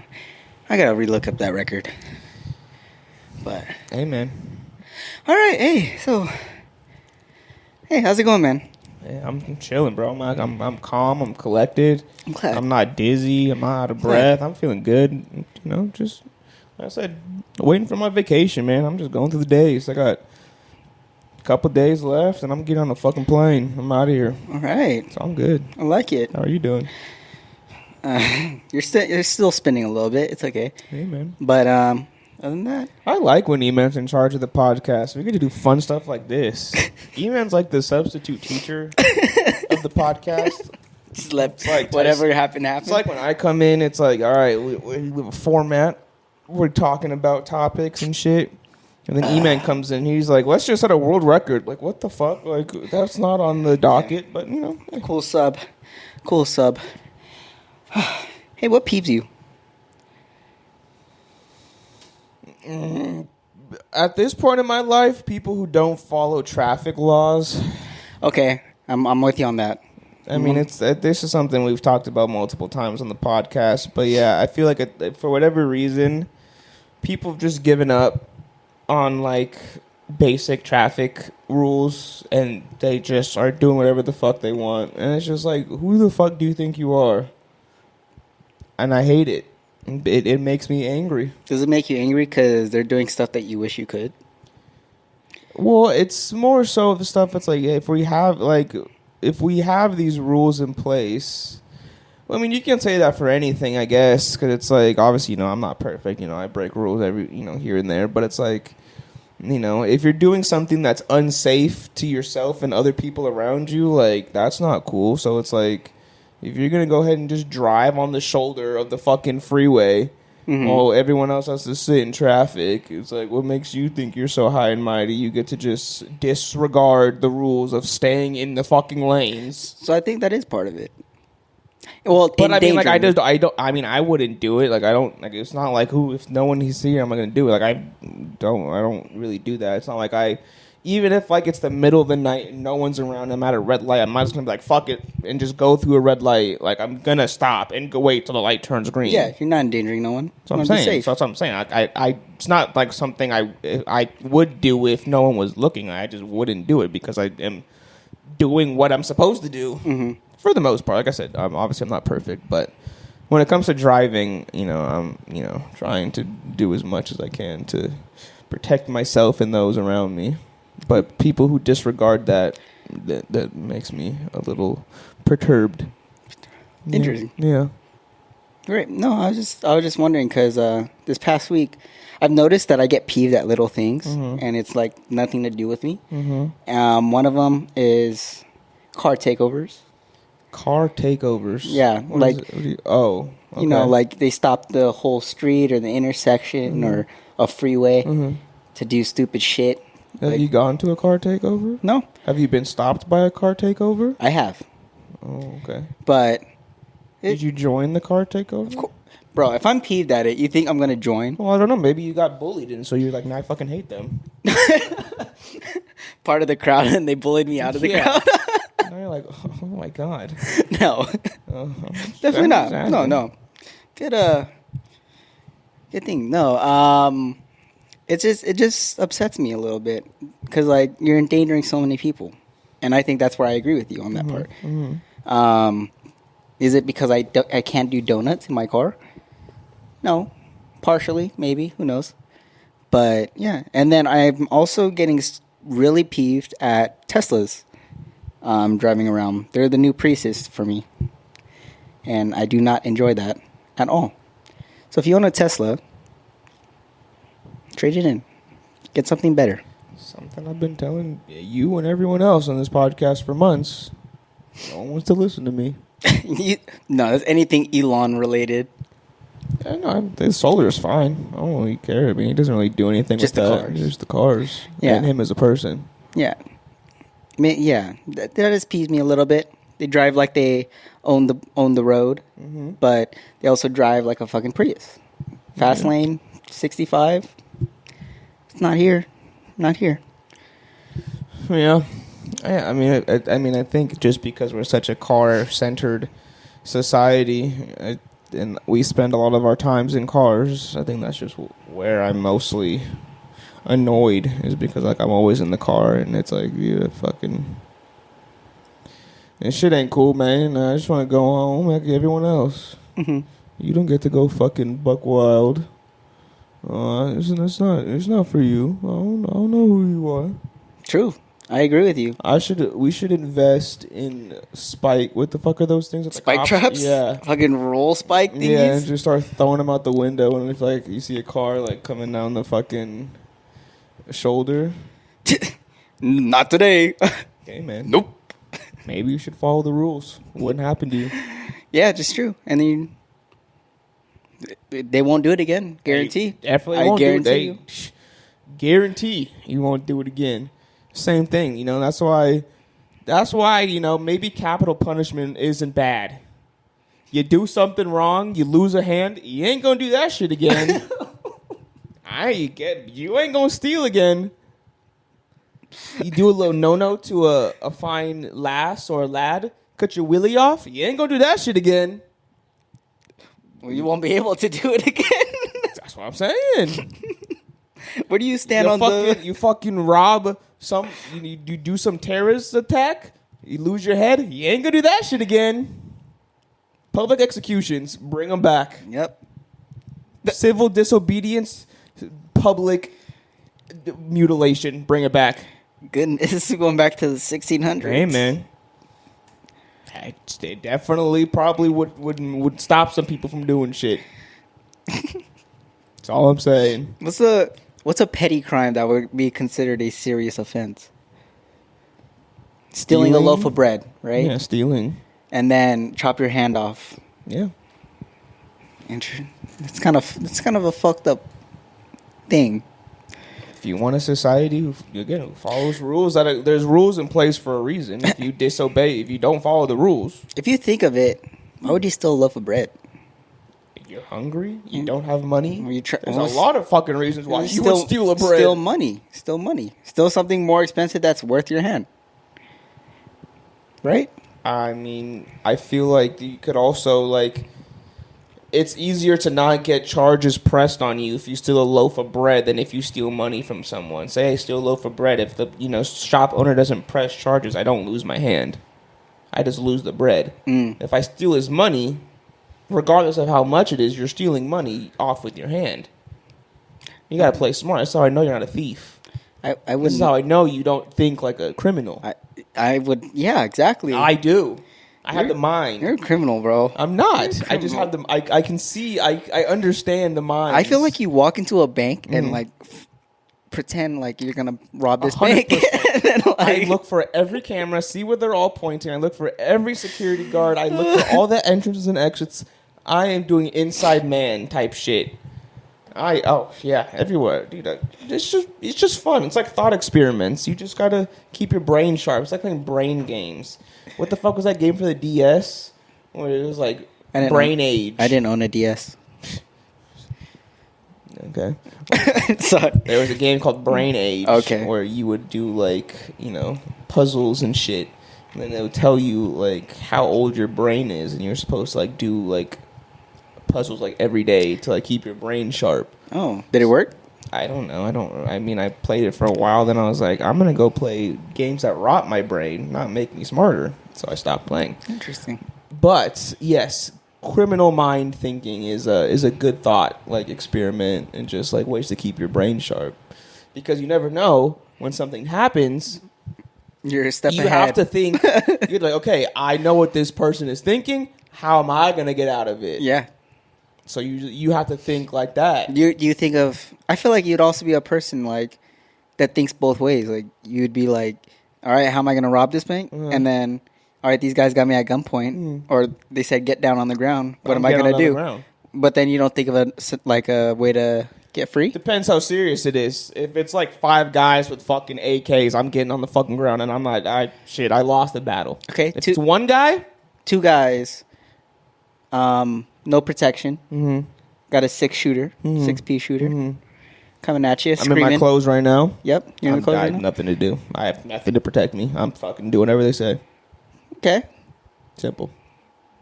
Speaker 2: I gotta relook up that record. But
Speaker 1: hey, man.
Speaker 2: All right. Hey, how's it going, man?
Speaker 1: Yeah, I'm chilling, bro. I'm calm. I'm collected.
Speaker 2: I'm glad.
Speaker 1: I'm not dizzy. I'm not out of breath. I'm feeling good. Just like I said, waiting for my vacation, man. I'm just going through the days. I got a couple days left, and I'm getting on the fucking plane. I'm out of here.
Speaker 2: All right.
Speaker 1: So I'm good.
Speaker 2: I like it.
Speaker 1: How are you doing?
Speaker 2: You're still spinning a little bit. It's okay.
Speaker 1: Hey, man.
Speaker 2: But other than that,
Speaker 1: I like when Eman's in charge of the podcast. We get to do fun stuff like this. Eman's like the substitute teacher of the podcast.
Speaker 2: Just let whatever happen.
Speaker 1: It's like when I come in, it's like, all right, we have a format. We're talking about topics and shit. And then Eman comes in. He's like, let's just set a world record. Like, what the fuck? Like, that's not on the docket. But,
Speaker 2: Cool sub. Hey, what peeves you?
Speaker 1: At this point in my life, people who don't follow traffic laws.
Speaker 2: Okay, I'm with you on that.
Speaker 1: I mean, this is something we've talked about multiple times on the podcast. But yeah, I feel like for whatever reason, people have just given up on like basic traffic rules, and they just are doing whatever the fuck they want. And it's just like, who the fuck do you think you are? And I hate it. It makes me angry.
Speaker 2: Does it make you angry because they're doing stuff that you wish you could?
Speaker 1: Well, it's more so the stuff that's like, if we have these rules in place, well, I mean, you can say that for anything, I guess, because it's like, obviously, I'm not perfect. I break rules every, here and there, but it's like, if you're doing something that's unsafe to yourself and other people around you, like, that's not cool. So it's like, if you're going to go ahead and just drive on the shoulder of the fucking freeway while everyone else has to sit in traffic, it's like, what makes you think you're so high and mighty? You get to just disregard the rules of staying in the fucking lanes.
Speaker 2: So I think that is part of it. Well,
Speaker 1: but I mean, like, I wouldn't do it. Like, I don't, like, it's not like, if no one is here, I'm not going to do it. Like, I don't really do that. It's not like even if, like, it's the middle of the night and no one's around, I'm at a red light, I'm not just going to be like, fuck it, and just go through a red light. Like, I'm going to stop and go wait till the light turns green.
Speaker 2: Yeah, you're not endangering no one.
Speaker 1: So I'm saying. So that's what I'm saying. It's not like something I would do if no one was looking. I just wouldn't do it because I am doing what I'm supposed to do for the most part. Like I said, obviously I'm not perfect, but when it comes to driving, I'm trying to do as much as I can to protect myself and those around me. But people who disregard that makes me a little perturbed.
Speaker 2: Interesting.
Speaker 1: Yeah.
Speaker 2: Right. No, I was just wondering because this past week, I've noticed that I get peeved at little things, and it's like nothing to do with me. One of them is car takeovers.
Speaker 1: Car takeovers.
Speaker 2: Yeah,
Speaker 1: okay.
Speaker 2: Like they stop the whole street or the intersection or a freeway to do stupid shit.
Speaker 1: Have you gone to a car takeover?
Speaker 2: No.
Speaker 1: Have you been stopped by a car takeover?
Speaker 2: I have.
Speaker 1: Oh, okay.
Speaker 2: But
Speaker 1: Did you join the car takeover?
Speaker 2: Of course. Bro, if I'm peeved at it, you think I'm going to join?
Speaker 1: Well, I don't know. Maybe you got bullied, and so you're like, nah, I fucking hate them.
Speaker 2: Part of the crowd, and they bullied me out of the crowd.
Speaker 1: Now you're like, oh my god.
Speaker 2: No. Definitely not. No. Good thing. No. It just upsets me a little bit because like you're endangering so many people, and I think that's where I agree with you on that part. Mm-hmm. Is it because I can't do donuts in my car? No, partially maybe. Who knows? But yeah, and then I'm also getting really peeved at Teslas driving around. They're the new Priuses for me, and I do not enjoy that at all. So if you own a Tesla, trade it in. Get something better.
Speaker 1: Something I've been telling you and everyone else on this podcast for months. No one wants to listen to me.
Speaker 2: No, that's anything Elon related.
Speaker 1: Yeah, no, the solar is fine. I don't really care. I mean, he doesn't really do anything
Speaker 2: just
Speaker 1: with
Speaker 2: the
Speaker 1: that.
Speaker 2: cars.
Speaker 1: Just the cars. Yeah. And him as a person.
Speaker 2: Yeah. I mean, yeah. That just peeves me a little bit. They drive like they own the road, but they also drive like a fucking Prius. Fast lane, 65. It's not here. Not here.
Speaker 1: Yeah. I mean, I think just because we're such a car-centered society, and we spend a lot of our times in cars, I think that's just where I'm mostly annoyed, is because like I'm always in the car, and it's like, yeah, fucking, this shit ain't cool, man. I just want to go home like everyone else. Mm-hmm. You don't get to go fucking buck wild. It's not for you. I don't know who you are.
Speaker 2: True. I agree with you.
Speaker 1: We should invest in spike. What the fuck are those things?
Speaker 2: Spike traps?
Speaker 1: Yeah.
Speaker 2: Fucking roll spike thingies?
Speaker 1: Yeah, and just start throwing them out the window, and if like you see a car like coming down the fucking shoulder.
Speaker 2: Not today.
Speaker 1: Okay, man.
Speaker 2: Nope.
Speaker 1: Maybe you should follow the rules. It wouldn't happen to you.
Speaker 2: Yeah, just true. And then they won't do it again. Guarantee.
Speaker 1: Definitely won't
Speaker 2: guarantee you.
Speaker 1: Guarantee you won't do it again. Same thing, you know. That's why, you know, maybe capital punishment isn't bad. You do something wrong, you lose a hand, you ain't gonna do that shit again. You ain't gonna steal again. You do a little no-no to a fine lass or lad, cut your willy off, you ain't gonna do that shit again.
Speaker 2: Well, you won't be able to do it again.
Speaker 1: That's what I'm saying.
Speaker 2: Where do you stand on
Speaker 1: you fucking rob some, you do some terrorist attack, you lose your head, you ain't gonna do that shit again. Public executions, bring them back.
Speaker 2: Yep.
Speaker 1: Civil disobedience, public mutilation, bring it back.
Speaker 2: Goodness, this is going back to the 1600s.
Speaker 1: Hey, man. They definitely probably would stop some people from doing shit. That's all I'm saying.
Speaker 2: What's a petty crime that would be considered a serious offense? Stealing a loaf of bread, right?
Speaker 1: Yeah, stealing.
Speaker 2: And then chop your hand off.
Speaker 1: Yeah.
Speaker 2: It's kind of a fucked up thing.
Speaker 1: If you want a society who follows rules, there's rules in place for a reason. If you disobey, if you don't follow the rules.
Speaker 2: If you think of it, why would you steal a loaf of bread?
Speaker 1: You're hungry. You don't have money. There's a
Speaker 2: almost,
Speaker 1: lot of fucking reasons why you would steal a bread.
Speaker 2: Steal money. Steal something more expensive that's worth your hand. Right?
Speaker 1: I mean, I feel like you could also, like, it's easier to not get charges pressed on you if you steal a loaf of bread than if you steal money from someone. Say I steal a loaf of bread. If the shop owner doesn't press charges, I don't lose my hand. I just lose the bread. If I steal his money, regardless of how much it is, you're stealing money off with your hand. You gotta play smart. That's how I know you're not a thief. This is how I know you don't think like a criminal.
Speaker 2: I would, yeah, exactly.
Speaker 1: I do. I have the mind.
Speaker 2: You're a criminal, bro.
Speaker 1: I'm not. I just have the. I can see. I understand the mind.
Speaker 2: I feel like you walk into a bank and like pretend like you're gonna rob this bank.
Speaker 1: And, like, I look for every camera, see where they're all pointing. I look for every security guard. I look for all the entrances and exits. I am doing inside man type shit. Everywhere, dude. It's just fun. It's like thought experiments. You just gotta keep your brain sharp. It's like playing brain games. What the fuck was that game for the DS? Where it was like Brain Age.
Speaker 2: I didn't own a DS.
Speaker 1: Okay.
Speaker 2: Sorry.
Speaker 1: There was a game called Brain Age.
Speaker 2: Okay.
Speaker 1: Where you would do like, puzzles and shit. And then they would tell you like how old your brain is, and you're supposed to like do like puzzles like every day to like keep your brain sharp.
Speaker 2: Oh, did it work?
Speaker 1: I don't know. I played it for a while. Then I was like, I'm gonna go play games that rot my brain, not make me smarter. So I stopped playing.
Speaker 2: Interesting.
Speaker 1: But yes, criminal mind thinking is a good thought, like experiment and just like ways to keep your brain sharp, because you never know when something happens.
Speaker 2: You're a step
Speaker 1: you
Speaker 2: ahead.
Speaker 1: have to think. You're like, okay, I know what this person is thinking. How am I gonna get out of it?
Speaker 2: Yeah.
Speaker 1: So you have to think like that.
Speaker 2: You think of. I feel like you'd also be a person like that thinks both ways. Like you'd be like, all right, how am I gonna rob this bank?
Speaker 1: Mm-hmm.
Speaker 2: And then, all right, these guys got me at gunpoint, or they said get down on the ground. What am I gonna do? But then you don't think of a way to get free.
Speaker 1: Depends how serious it is. If it's like 5 guys with fucking AKs, I'm getting on the fucking ground and I'm like, I lost the battle.
Speaker 2: Okay,
Speaker 1: if it's one guy,
Speaker 2: 2 guys, no protection.
Speaker 1: Mm-hmm.
Speaker 2: Got a 6-shooter, 6-piece shooter, coming at you. Screaming.
Speaker 1: I'm in my clothes right now.
Speaker 2: Yep, you're in the clothes
Speaker 1: I
Speaker 2: right
Speaker 1: have
Speaker 2: now?
Speaker 1: nothing to do. I have nothing to protect me. I'm fucking doing whatever they say.
Speaker 2: Okay,
Speaker 1: Simple.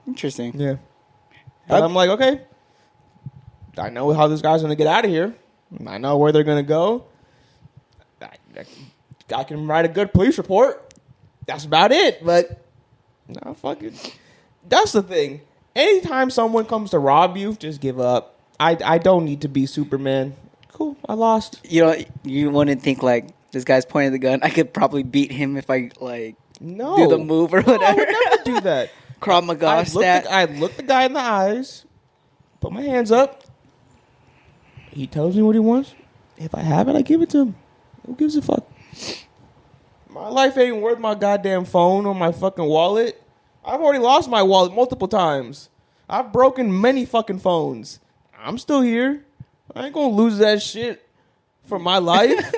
Speaker 2: interesting.
Speaker 1: Yeah. But I'm like, okay, I know how this guy's going to get out of here. I know where they're going to go. I can write a good police report. That's about it. But, no, fuck it. That's the thing. Anytime someone comes to rob you, just give up. I don't need to be Superman. Cool, I lost.
Speaker 2: You wouldn't think like this guy's pointing the gun. I could probably beat him if I like do the move or whatever.
Speaker 1: No, I would never do that.
Speaker 2: Krav Maga stat.
Speaker 1: I'd look the guy in the eyes, put my hands up. He tells me what he wants. If I have it, I give it to him. Who gives a fuck? My life ain't worth my goddamn phone or my fucking wallet. I've already lost my wallet multiple times. I've broken many fucking phones. I'm still here. I ain't gonna lose that shit for my life.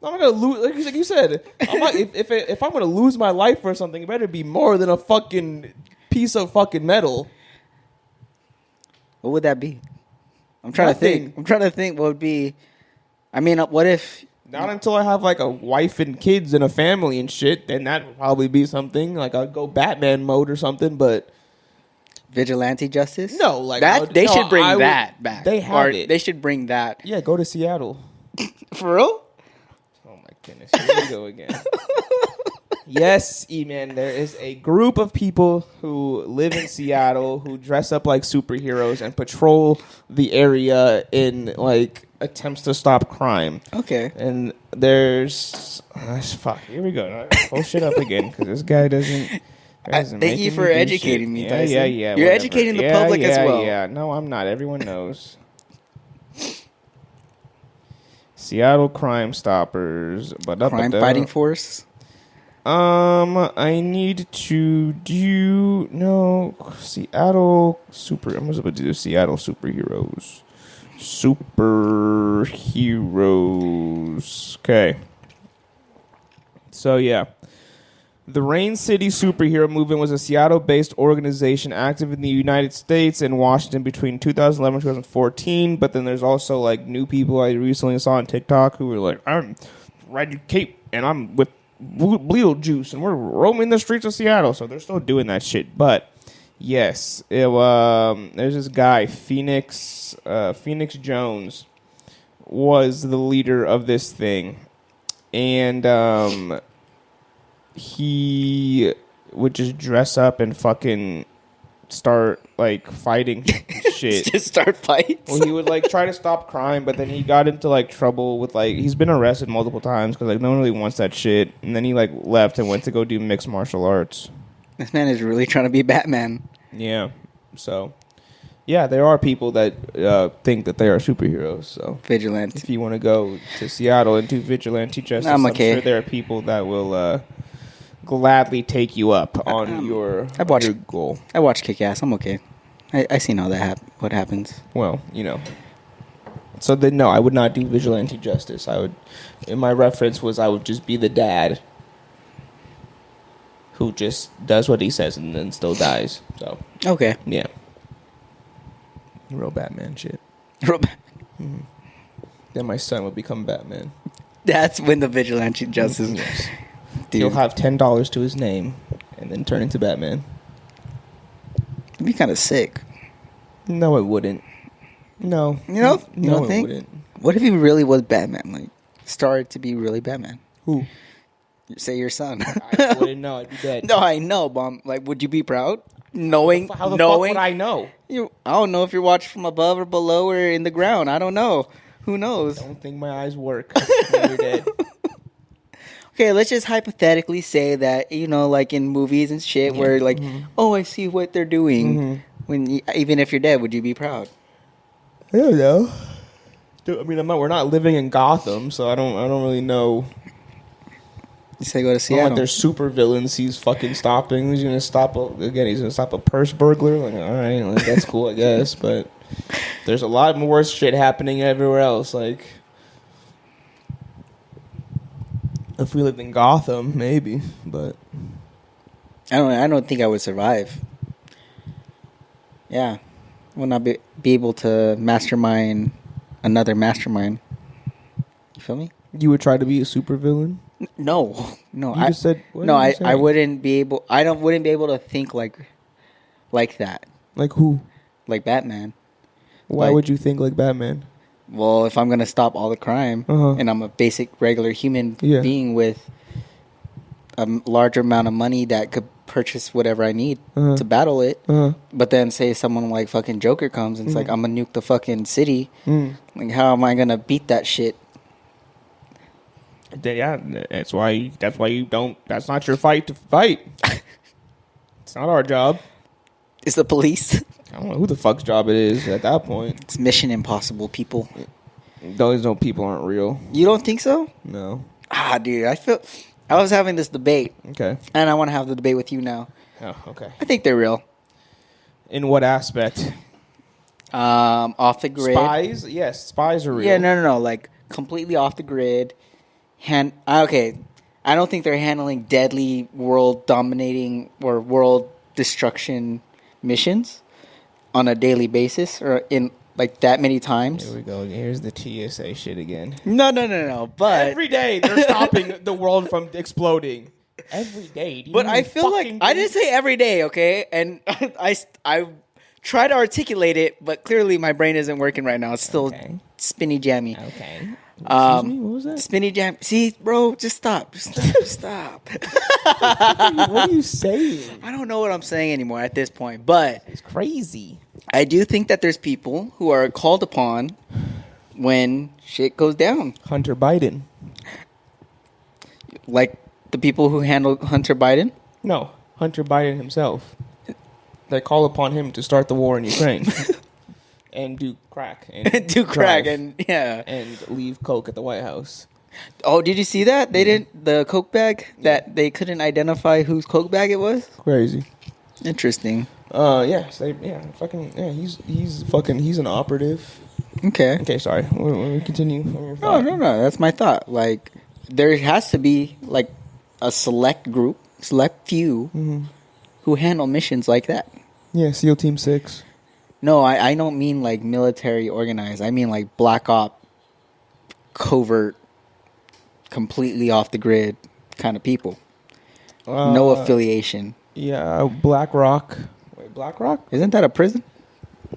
Speaker 1: I'm not gonna lose, like you said. If I'm gonna lose my life for something, it better be more than a fucking piece of fucking metal.
Speaker 2: What would that be? I'm trying to think. What would be. I mean, what if?
Speaker 1: Not until I have like a wife and kids and a family and shit. Then that would probably be something. Like I'd go Batman mode or something. But
Speaker 2: vigilante justice?
Speaker 1: No, like
Speaker 2: they should bring that back.
Speaker 1: They have it.
Speaker 2: They should bring that.
Speaker 1: Yeah, go to Seattle.
Speaker 2: For real?
Speaker 1: Oh my goodness, here we go again. Yes, Eman, there is a group of people who live in Seattle who dress up like superheroes and patrol the area in like attempts to stop crime.
Speaker 2: Okay.
Speaker 1: And there's fuck. Here we go. Pull shit up again because this guy doesn't.
Speaker 2: Thank you for educating me, Tyson.
Speaker 1: Yeah.
Speaker 2: You're
Speaker 1: whatever.
Speaker 2: educating the public as well.
Speaker 1: Yeah, no, I'm not. Everyone knows. Seattle Crime Stoppers.
Speaker 2: Crime Fighting Force?
Speaker 1: I need to do Seattle Super. I'm supposed to do Seattle Superheroes. Okay. So yeah. The Rain City Superhero Movement was a Seattle-based organization active in the United States and Washington between 2011 and 2014. But then there's also like new people I recently saw on TikTok who were like, I'm riding cape and I'm with Beetlejuice and we're roaming the streets of Seattle. So they're still doing that shit. But yes, there's this guy, Phoenix Jones, was the leader of this thing. And he would just dress up and fucking start like fighting shit.
Speaker 2: Just start fights?
Speaker 1: Well, he would like try to stop crime, but then he got into like trouble with like he's been arrested multiple times because like no one really wants that shit. And then he like left and went to go do mixed martial arts.
Speaker 2: This man is really trying to be Batman.
Speaker 1: Yeah. So yeah, there are people that think that they are superheroes. So
Speaker 2: vigilante.
Speaker 1: If you want to go to Seattle and do vigilante justice, I'm sure there are people that will gladly take you up on your goal.
Speaker 2: I watch Kick-Ass. I'm okay. I seen all that what happens.
Speaker 1: Well, So then, no, I would not do vigilante justice. My reference was I would just be the dad who just does what he says and then still dies. So
Speaker 2: okay,
Speaker 1: yeah. Real Batman shit.
Speaker 2: Mm-hmm.
Speaker 1: Then my son would become Batman.
Speaker 2: That's when the vigilante justice.
Speaker 1: Yes.
Speaker 2: Dude.
Speaker 1: He'll have $10 to his name and then turn into Batman.
Speaker 2: It'd be kind of sick.
Speaker 1: No, it wouldn't. No.
Speaker 2: You know?
Speaker 1: No,
Speaker 2: don't
Speaker 1: it
Speaker 2: think?
Speaker 1: wouldn't.
Speaker 2: What if he really was Batman? Like, started to be really Batman?
Speaker 1: Who?
Speaker 2: Say your son.
Speaker 1: I wouldn't know. I'd be dead.
Speaker 2: No, I know, but like, would you be proud? Knowing,
Speaker 1: How the fuck would I know?
Speaker 2: I don't know if you're watching from above or below or in the ground. I don't know. Who knows?
Speaker 1: I don't think my eyes work when you're dead.
Speaker 2: Okay, let's just hypothetically say that, like in movies and shit, where like, oh, I see what they're doing. When even if you're dead, would you be proud?
Speaker 1: I don't know. Dude, I mean, we're not living in Gotham, so I don't really know.
Speaker 2: You say go to
Speaker 1: It's not
Speaker 2: Seattle.
Speaker 1: like there's super villains he's fucking stopping. He's gonna stop a purse burglar. Like, all right, like, that's cool, I guess. But there's a lot more worse shit happening everywhere else. Like, if we lived in Gotham, maybe. But
Speaker 2: I don't think I would survive. Yeah, I would not be able to mastermind another mastermind. You feel me?
Speaker 1: you would try to be a super villain.
Speaker 2: No.
Speaker 1: You just said what
Speaker 2: no.
Speaker 1: are you
Speaker 2: I
Speaker 1: saying?
Speaker 2: wouldn't be able. Wouldn't be able to think like that,
Speaker 1: Like who?
Speaker 2: like Batman.
Speaker 1: Why
Speaker 2: Like-
Speaker 1: would you think like Batman?
Speaker 2: Well, if I'm gonna stop all the crime,
Speaker 1: Uh-huh.
Speaker 2: and I'm a basic regular human
Speaker 1: Yeah.
Speaker 2: being with a larger amount of money that could purchase whatever I need
Speaker 1: Uh-huh.
Speaker 2: to battle it,
Speaker 1: Uh-huh.
Speaker 2: but then say someone like fucking Joker comes and it's like I'm gonna nuke the fucking city.
Speaker 1: Mm.
Speaker 2: Like, how am I gonna beat that shit?
Speaker 1: Yeah, that's why you don't. That's not your fight to fight. It's not our job.
Speaker 2: It's the police.
Speaker 1: I don't know who the fuck's job it is at that point.
Speaker 2: It's Mission Impossible, people.
Speaker 1: Those no people aren't real.
Speaker 2: You don't think so?
Speaker 1: No.
Speaker 2: Dude, I was having this debate,
Speaker 1: Okay.
Speaker 2: and I want to have the debate with you now.
Speaker 1: Oh, okay.
Speaker 2: I think they're real.
Speaker 1: In what aspect?
Speaker 2: Off the grid.
Speaker 1: Spies? Yes, spies are real.
Speaker 2: Yeah, no. Like, completely off the grid. Okay. I don't think they're handling deadly world dominating or world destruction missions on a daily basis or in like that many times.
Speaker 1: Here we go. Here's the TSA shit again.
Speaker 2: No. But
Speaker 1: Every day they're stopping the world from exploding. Every day.
Speaker 2: But I feel like I didn't say every day, okay? And I try to articulate it, but clearly my brain isn't working right now. It's still spinny jammy.
Speaker 1: Okay. Excuse me? What was that?
Speaker 2: Spinny jam. See, bro, just stop. Just stop.
Speaker 1: What are you saying?
Speaker 2: I don't know what I'm saying anymore at this point, but
Speaker 1: It's crazy.
Speaker 2: I do think that there's people who are called upon when shit goes down.
Speaker 1: Hunter Biden.
Speaker 2: Like the people who handle Hunter Biden.
Speaker 1: No, Hunter Biden himself. They call upon him to start the war in Ukraine. And do crack. And
Speaker 2: do crack
Speaker 1: drive,
Speaker 2: and yeah.
Speaker 1: and leave coke at the White House.
Speaker 2: Oh, did you see that? They didn't the Coke bag that they couldn't identify whose Coke bag it was?
Speaker 1: Crazy.
Speaker 2: Interesting.
Speaker 1: He's an operative.
Speaker 2: Okay.
Speaker 1: Okay, sorry. We continue.
Speaker 2: No. That's my thought. Like, there has to be like a select few who handle missions like that.
Speaker 1: Yeah, SEAL Team 6.
Speaker 2: No, I don't mean like military organized. I mean like black op, covert, completely off the grid kind of people. No affiliation.
Speaker 1: Yeah, BlackRock. Wait, BlackRock?
Speaker 2: Isn't that a prison?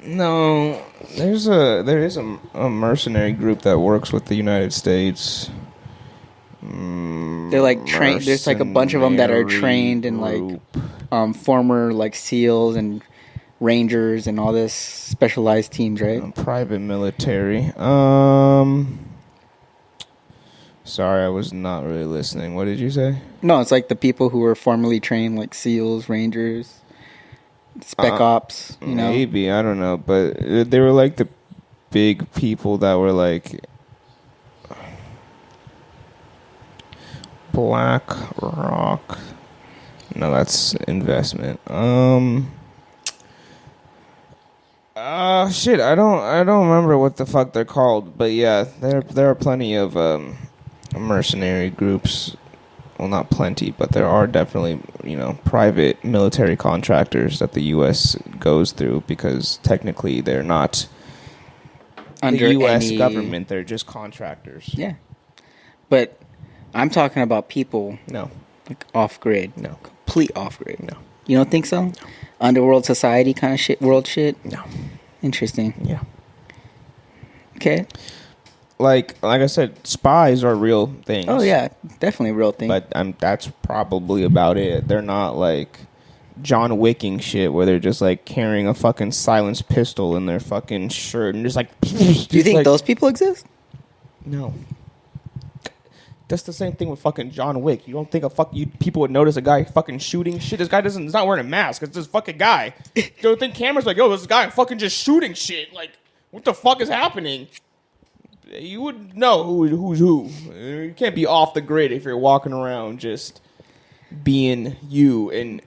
Speaker 1: No, there is a mercenary group that works with the United States.
Speaker 2: They're like trained. There's like a bunch of them that are trained in like former like SEALs and Rangers and all this specialized teams, right?
Speaker 1: Private military. Sorry, I was not really listening. What did you say?
Speaker 2: No, it's like the people who were formerly trained like SEALs, Rangers, Spec Ops, you know?
Speaker 1: Maybe, I don't know. But they were like the big people that were like BlackRock. No, that's investment. Shit, I don't remember what the fuck they're called, but yeah, there are plenty of mercenary groups well, not plenty, but there are definitely, private military contractors that the U.S. goes through because technically they're not under the U.S. government. They're just contractors.
Speaker 2: Yeah. But I'm talking about people.
Speaker 1: No.
Speaker 2: Like off-grid.
Speaker 1: No.
Speaker 2: Complete off-grid.
Speaker 1: No.
Speaker 2: You don't think so?
Speaker 1: No.
Speaker 2: Underworld society kind of shit, world shit?
Speaker 1: No.
Speaker 2: Interesting.
Speaker 1: Yeah.
Speaker 2: Okay.
Speaker 1: Like I said, spies are real things.
Speaker 2: Oh, yeah. Definitely a real thing.
Speaker 1: But that's probably about it. They're not like John Wicking shit where they're just like carrying a fucking silenced pistol in their fucking shirt and just like...
Speaker 2: Do you think
Speaker 1: like,
Speaker 2: those people exist?
Speaker 1: No. That's the same thing with fucking John Wick. You don't think people would notice a guy fucking shooting shit? This guy he's not wearing a mask. It's this fucking guy. You don't think cameras like, yo, this guy fucking just shooting shit. Like, what the fuck is happening? You would know who's who. You can't be off the grid if you're walking around just being you and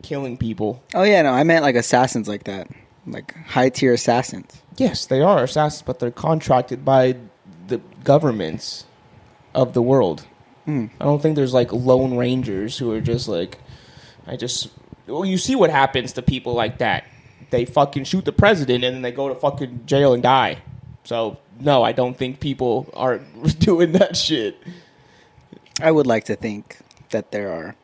Speaker 1: killing people.
Speaker 2: Oh, yeah, no, I meant like assassins like that. Like high-tier assassins.
Speaker 1: Yes, they are assassins, but they're contracted by the governments of the world. I don't think there's like lone rangers who are just like, you see what happens to people like that. They fucking shoot the president and then they go to fucking jail and die. So, no, I don't think people are doing that shit.
Speaker 2: I would like to think that there are.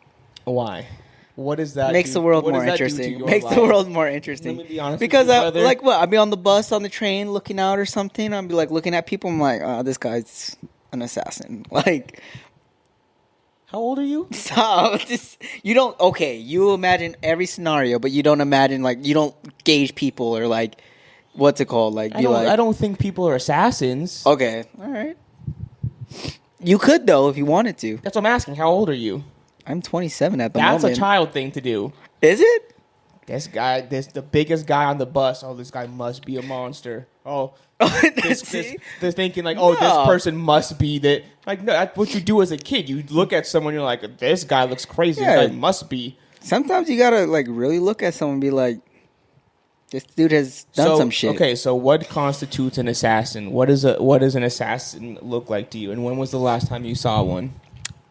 Speaker 1: Why? What is that?
Speaker 2: Makes the world more interesting. Makes the world more interesting.
Speaker 1: Let me be honest
Speaker 2: because
Speaker 1: with you,
Speaker 2: like what? I'd be on the bus, on the train, looking out or something. I'd be like looking at people. I'm like, oh, this guy's an assassin. Like,
Speaker 1: how old are you?
Speaker 2: Stop. You don't. Okay, you imagine every scenario, but you don't imagine like you don't gauge people or like what's it called? Like,
Speaker 1: I don't think people are assassins.
Speaker 2: Okay, all right. You could though if you wanted to.
Speaker 1: That's what I'm asking. How old are you?
Speaker 2: I'm 27 at the moment.
Speaker 1: That's a child thing to do.
Speaker 2: Is it?
Speaker 1: This guy, the biggest guy on the bus. Oh, this guy must be a monster. Oh, they're thinking like, oh, this person must be that. Like, no, that's what you do as a kid. You look at someone, you're like, this guy looks crazy. Yeah. This guy must be.
Speaker 2: Sometimes you gotta like really look at someone and be like, this dude has done some shit.
Speaker 1: Okay, so what constitutes an assassin? What does an assassin look like to you? And when was the last time you saw one?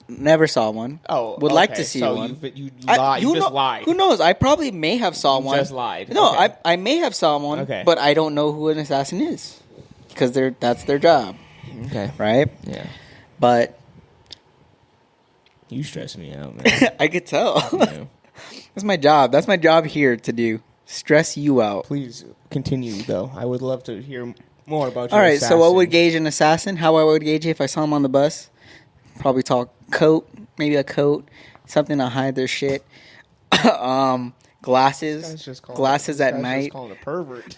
Speaker 2: Never saw one.
Speaker 1: Oh,
Speaker 2: would like to see one.
Speaker 1: You lied. You just lied.
Speaker 2: Who knows? I probably may have saw one.
Speaker 1: Just lied.
Speaker 2: No,
Speaker 1: okay.
Speaker 2: I may have saw one.
Speaker 1: Okay.
Speaker 2: But I don't know who an assassin is because that's their job.
Speaker 1: Okay.
Speaker 2: Right.
Speaker 1: Yeah.
Speaker 2: But
Speaker 1: you stress me out, man.
Speaker 2: I could tell.
Speaker 1: Yeah.
Speaker 2: That's my job. That's my job here to do. Stress you out.
Speaker 1: Please continue, though. I would love to hear more about your
Speaker 2: All right.
Speaker 1: assassin.
Speaker 2: So what would gauge an assassin? How I would gauge it if I saw him on the bus? Probably talk coat, maybe a coat, something to hide their shit. Glasses at night.
Speaker 1: Just calling a pervert.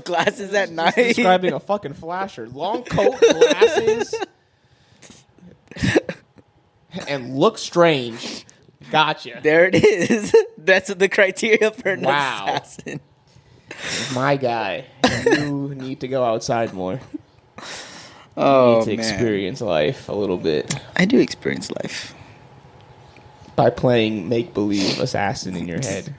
Speaker 2: Glasses at night.
Speaker 1: Describing a fucking flasher. Long coat, glasses, and look strange. Gotcha.
Speaker 2: There it is. That's the criteria for an assassin.
Speaker 1: My guy, you need to go outside more.
Speaker 2: Oh,
Speaker 1: you need to experience life a little bit.
Speaker 2: I do experience life.
Speaker 1: By playing make-believe assassin in your head.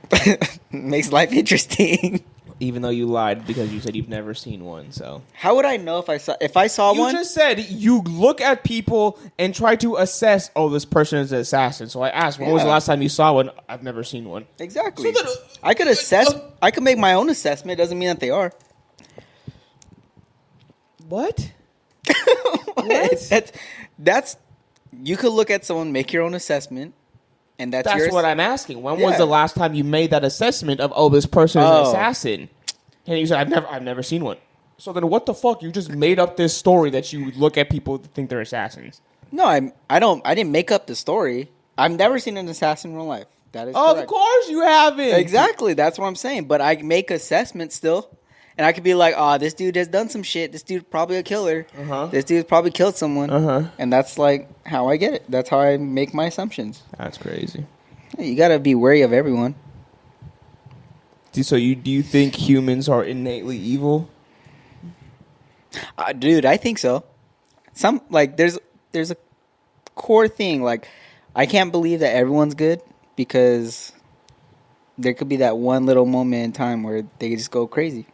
Speaker 2: Makes life interesting.
Speaker 1: Even though you lied because you said you've never seen one, so.
Speaker 2: How would I know if I saw one?
Speaker 1: You just said you look at people and try to assess, oh, this person is an assassin. So I asked, when was the last time you saw one? I've never seen one.
Speaker 2: Exactly. So I could assess. I could make my own assessment. Doesn't mean that they are.
Speaker 1: What?
Speaker 2: What? That's you could look at someone, make your own assessment, and that's
Speaker 1: what I'm asking. When was the last time you made that assessment of, oh, this person is an assassin? And you said, I've never seen one. So then what the fuck? You just made up this story that you look at people that think they're assassins.
Speaker 2: No, I didn't make up the story. I've never seen an assassin in real life. That is correct.
Speaker 1: Of course you haven't.
Speaker 2: Exactly. That's what I'm saying. But I make assessments still. And I could be like, oh, this dude has done some shit. This dude's probably a killer. This dude's probably killed someone. And that's like how I get it. That's how I make my assumptions.
Speaker 1: That's crazy.
Speaker 2: You got to be wary of everyone.
Speaker 1: So do you think humans are innately evil?
Speaker 2: Dude, I think so. There's a core thing. Like, I can't believe that everyone's good because there could be that one little moment in time where they just go crazy.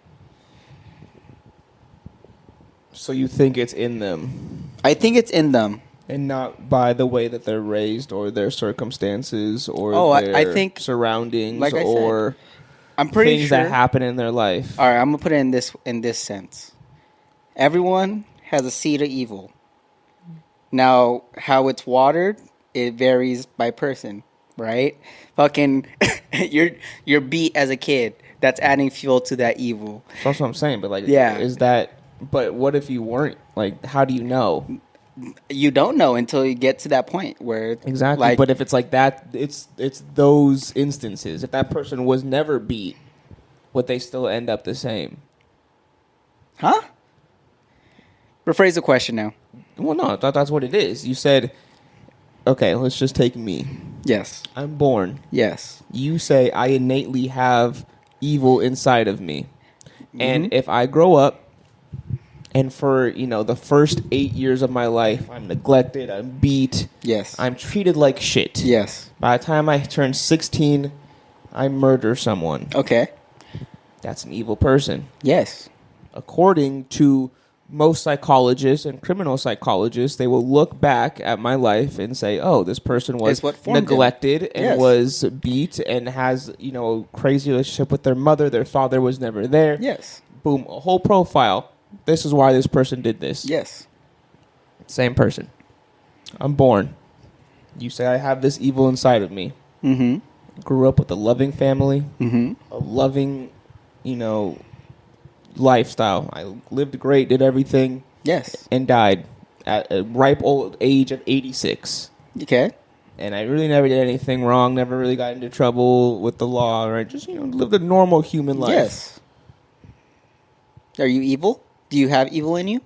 Speaker 1: So you think it's in them?
Speaker 2: I think it's in them.
Speaker 1: And not by the way that they're raised or their circumstances or their
Speaker 2: I think
Speaker 1: surroundings
Speaker 2: like I
Speaker 1: or
Speaker 2: said, I'm pretty
Speaker 1: things
Speaker 2: sure
Speaker 1: that happen in their life.
Speaker 2: All right, I'm gonna put it in this sense. Everyone has a seed of evil. Now, how it's watered, it varies by person, right? Fucking, you're beat as a kid. That's adding fuel to that evil.
Speaker 1: That's what I'm saying. But
Speaker 2: Yeah.
Speaker 1: is that? But what if you weren't? Like, how do you know?
Speaker 2: You don't know until you get to that point where
Speaker 1: Exactly.
Speaker 2: Like,
Speaker 1: but if it's like that, it's those instances. If that person was never beat, would they still end up the same?
Speaker 2: huh? Rephrase the question now.
Speaker 1: Well, no, I thought that's what it is. You said, okay, let's just take me.
Speaker 2: Yes.
Speaker 1: I'm born.
Speaker 2: Yes.
Speaker 1: You say I innately have evil inside of me. And if I grow up and for, the first 8 years of my life, I'm neglected, I'm beat,
Speaker 2: Yes.
Speaker 1: I'm treated like shit.
Speaker 2: Yes.
Speaker 1: By the time I turn 16, I murder someone.
Speaker 2: Okay.
Speaker 1: That's an evil person.
Speaker 2: Yes.
Speaker 1: According to most psychologists and criminal psychologists, they will look back at my life and say, oh, this person was neglected and was beat and has, a crazy relationship with their mother. Their father was never there.
Speaker 2: Yes.
Speaker 1: Boom, a whole profile. This is why this person did this.
Speaker 2: Yes.
Speaker 1: Same person. I'm born. You say I have this evil inside of me.
Speaker 2: Mm-hmm.
Speaker 1: Grew up with a loving family, a loving, lifestyle. I lived great, did everything.
Speaker 2: Yes.
Speaker 1: And died at a ripe old age of 86.
Speaker 2: Okay.
Speaker 1: And I really never did anything wrong, never really got into trouble with the law, right? Just, lived a normal human life.
Speaker 2: Yes. Are you evil? Do you have evil in you?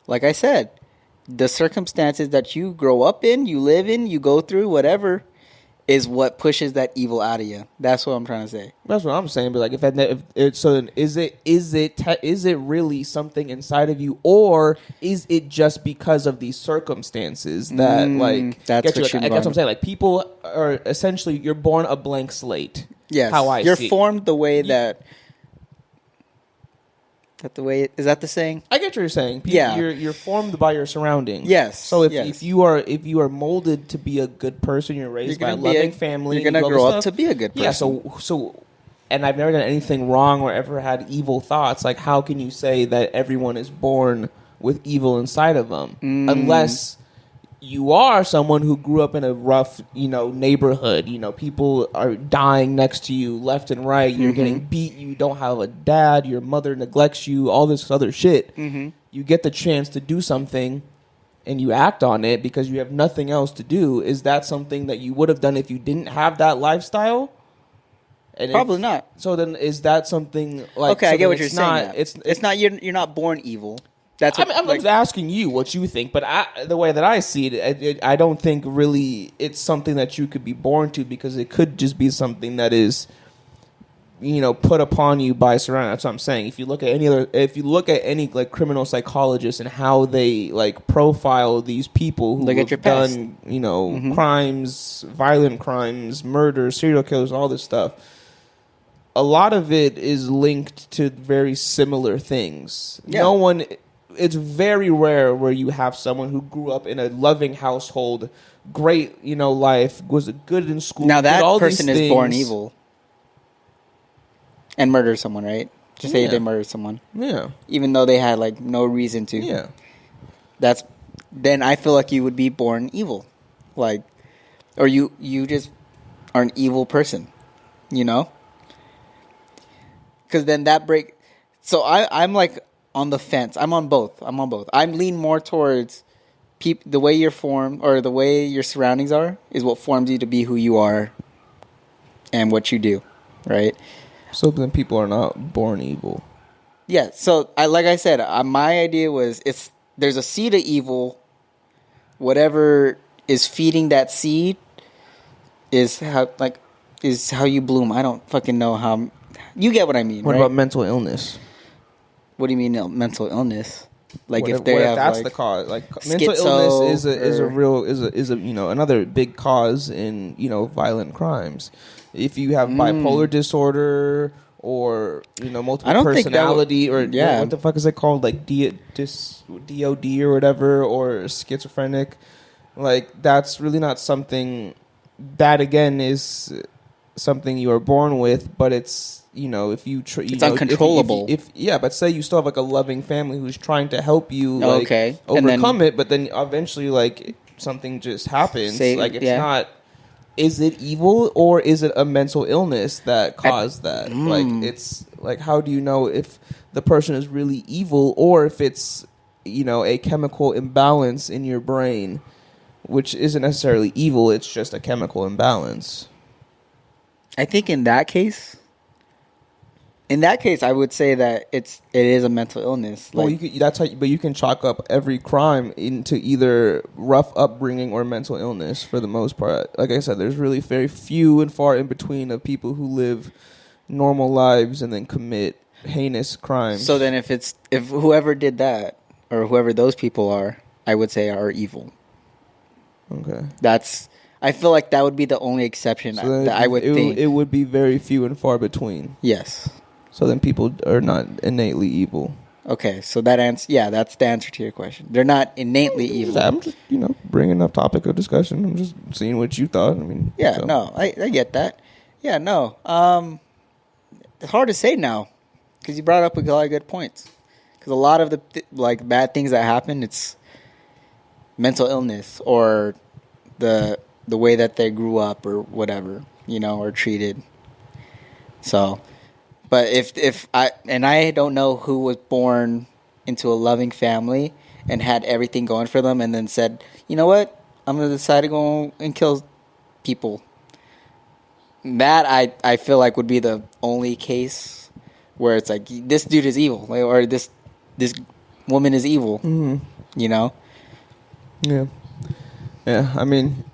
Speaker 2: Like I said, the circumstances that you grow up in, you live in, you go through, whatever, is what pushes that evil out of you. That's what I'm trying to say.
Speaker 1: That's what I'm saying. But like, is it really something inside of you, or is it just because of these circumstances that
Speaker 2: that's
Speaker 1: what I'm saying. Like, people are essentially, you're born a blank slate.
Speaker 2: Yes,
Speaker 1: how I
Speaker 2: you're
Speaker 1: see
Speaker 2: formed the way that. Is that the saying?
Speaker 1: I get what you're saying. You're formed by your surroundings.
Speaker 2: Yes.
Speaker 1: So if you are molded to be a good person, you're raised by a loving family.
Speaker 2: You're gonna grow up to be a good person.
Speaker 1: Yeah. So, and I've never done anything wrong or ever had evil thoughts. Like, how can you say that everyone is born with evil inside of them, unless you are someone who grew up in a rough, neighborhood. People are dying next to you left and right. You're getting beat. You don't have a dad. Your mother neglects you. All this other shit. You get the chance to do something, and you act on it because you have nothing else to do. Is that something that you would have done if you didn't have that lifestyle? And
Speaker 2: probably not.
Speaker 1: So then, is that something like?
Speaker 2: Okay, I get what you're saying.
Speaker 1: It's not.
Speaker 2: You're not born evil. That's what,
Speaker 1: I'm just asking you what you think, but the way that I see it, I don't think really it's something that you could be born to, because it could just be something that is, put upon you by surroundings. That's what I'm saying. If you look at any like criminal psychologists and how they like profile these people who have done, crimes, violent crimes, murders, serial killers, all this stuff. A lot of it is linked to very similar things. Yeah. It's very rare where you have someone who grew up in a loving household, great, life, was good in school.
Speaker 2: Now that person is born evil and murdered someone, right? Just say they murdered someone.
Speaker 1: Yeah.
Speaker 2: Even though they had like no reason to.
Speaker 1: Yeah.
Speaker 2: Then I feel like you would be born evil, like, or you just are an evil person, Because then that break. So I'm like. On the fence. I'm on both. I'm lean more towards the way you're formed, or the way your surroundings are, is what forms you to be who you are and what you do, right?
Speaker 1: So then people are not born evil.
Speaker 2: Yeah. So like I said, my idea was there's a seed of evil. Whatever is feeding that seed is how you bloom. I don't fucking know how. You get what I mean.
Speaker 1: What about mental illness?
Speaker 2: What do you mean mental illness? Like
Speaker 1: if that's the cause, like mental illness is a another big cause in violent crimes. If you have bipolar disorder or multiple personality or what the fuck is it called, like DOD or whatever, or schizophrenic, Like, that's really not something that, again, is something you are born with, but it's, you know, if you...
Speaker 2: it's uncontrollable.
Speaker 1: But say you still have, like, a loving family who's trying to help you, like, overcome it, but then eventually, like, something just happens. Like, it's not... Is it evil, or is it a mental illness that caused that? Like, it's... Like, how do you know if the person is really evil, or if it's, you know, a chemical imbalance in your brain, which isn't necessarily evil, it's just a chemical imbalance?
Speaker 2: I think in that case, I would say that it is a mental illness. Like,
Speaker 1: well, but you can chalk up every crime into either rough upbringing or mental illness for the most part. Like I said, there's really very few and far in between of people who live normal lives and then commit heinous crimes.
Speaker 2: So then if whoever did that, or whoever those people are, I would say are evil.
Speaker 1: Okay.
Speaker 2: I feel like that would be the only exception that I would think.
Speaker 1: It would be very few and far between.
Speaker 2: Yes.
Speaker 1: So then people are not innately evil.
Speaker 2: Okay, so that's the answer to your question. They're not innately evil.
Speaker 1: I'm just, you know, bringing up topic of discussion. I'm just seeing what you thought. I mean,
Speaker 2: yeah, so. No, I get that. Yeah, no. It's hard to say now because you brought up a lot of good points. Because a lot of the like bad things that happen, it's mental illness or the way that they grew up or whatever, you know, or treated. So, but if I don't know who was born into a loving family and had everything going for them, and then said, you know what, I'm gonna decide to go and kill people. That I feel like would be the only case where it's like this dude is evil, or this woman is evil. Mm-hmm. You know?
Speaker 1: Yeah. Yeah. I mean,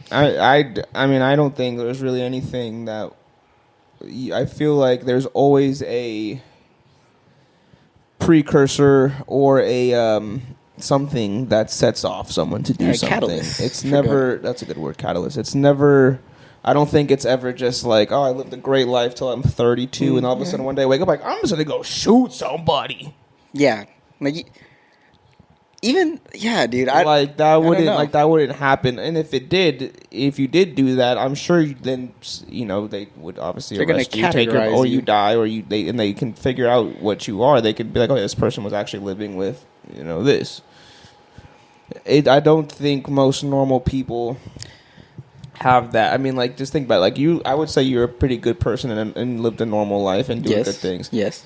Speaker 1: I don't think there's really anything that. I feel like there's always a precursor or a something that sets off someone to do something.
Speaker 2: Catalyst.
Speaker 1: It's never. That's a good word. Catalyst. It's never. I don't think it's ever just like, oh, I lived a great life till I'm 32, and all of a sudden one day I wake up like, I'm just gonna go shoot somebody.
Speaker 2: Yeah, like even dude.
Speaker 1: That wouldn't happen. And if you did do that, I'm sure then they would obviously arrest you, take you, or you die, or they can figure out what you are. They could be like, oh, this person was actually living with this. I don't think most normal people have that. I mean, like, just think about it. Like, I would say you're a pretty good person and lived a normal life and doing good things.
Speaker 2: Yes,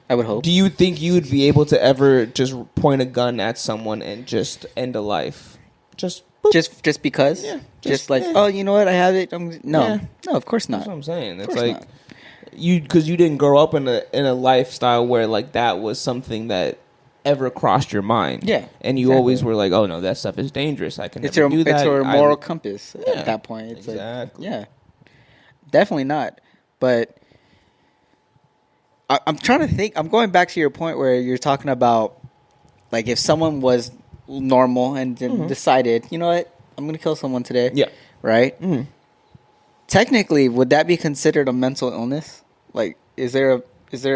Speaker 2: I would hope.
Speaker 1: Do you think you would be able to ever just point a gun at someone and just end a life? Just
Speaker 2: because? Yeah. Just like, oh, you know what? I have it. No, of course not.
Speaker 1: That's what I'm saying. It's like because you didn't grow up in a lifestyle where like that was something that ever crossed your mind.
Speaker 2: Yeah.
Speaker 1: And you always were like, oh no, that stuff is dangerous. I can never do that.
Speaker 2: It's your moral compass at that point. It's
Speaker 1: exactly.
Speaker 2: Like, definitely not. But I'm trying to think. I'm going back to your point where you're talking about like if someone was normal and decided, you know what, I'm going to kill someone today.
Speaker 1: Yeah.
Speaker 2: Right? Mm-hmm. Technically, would that be considered a mental illness? Like, is there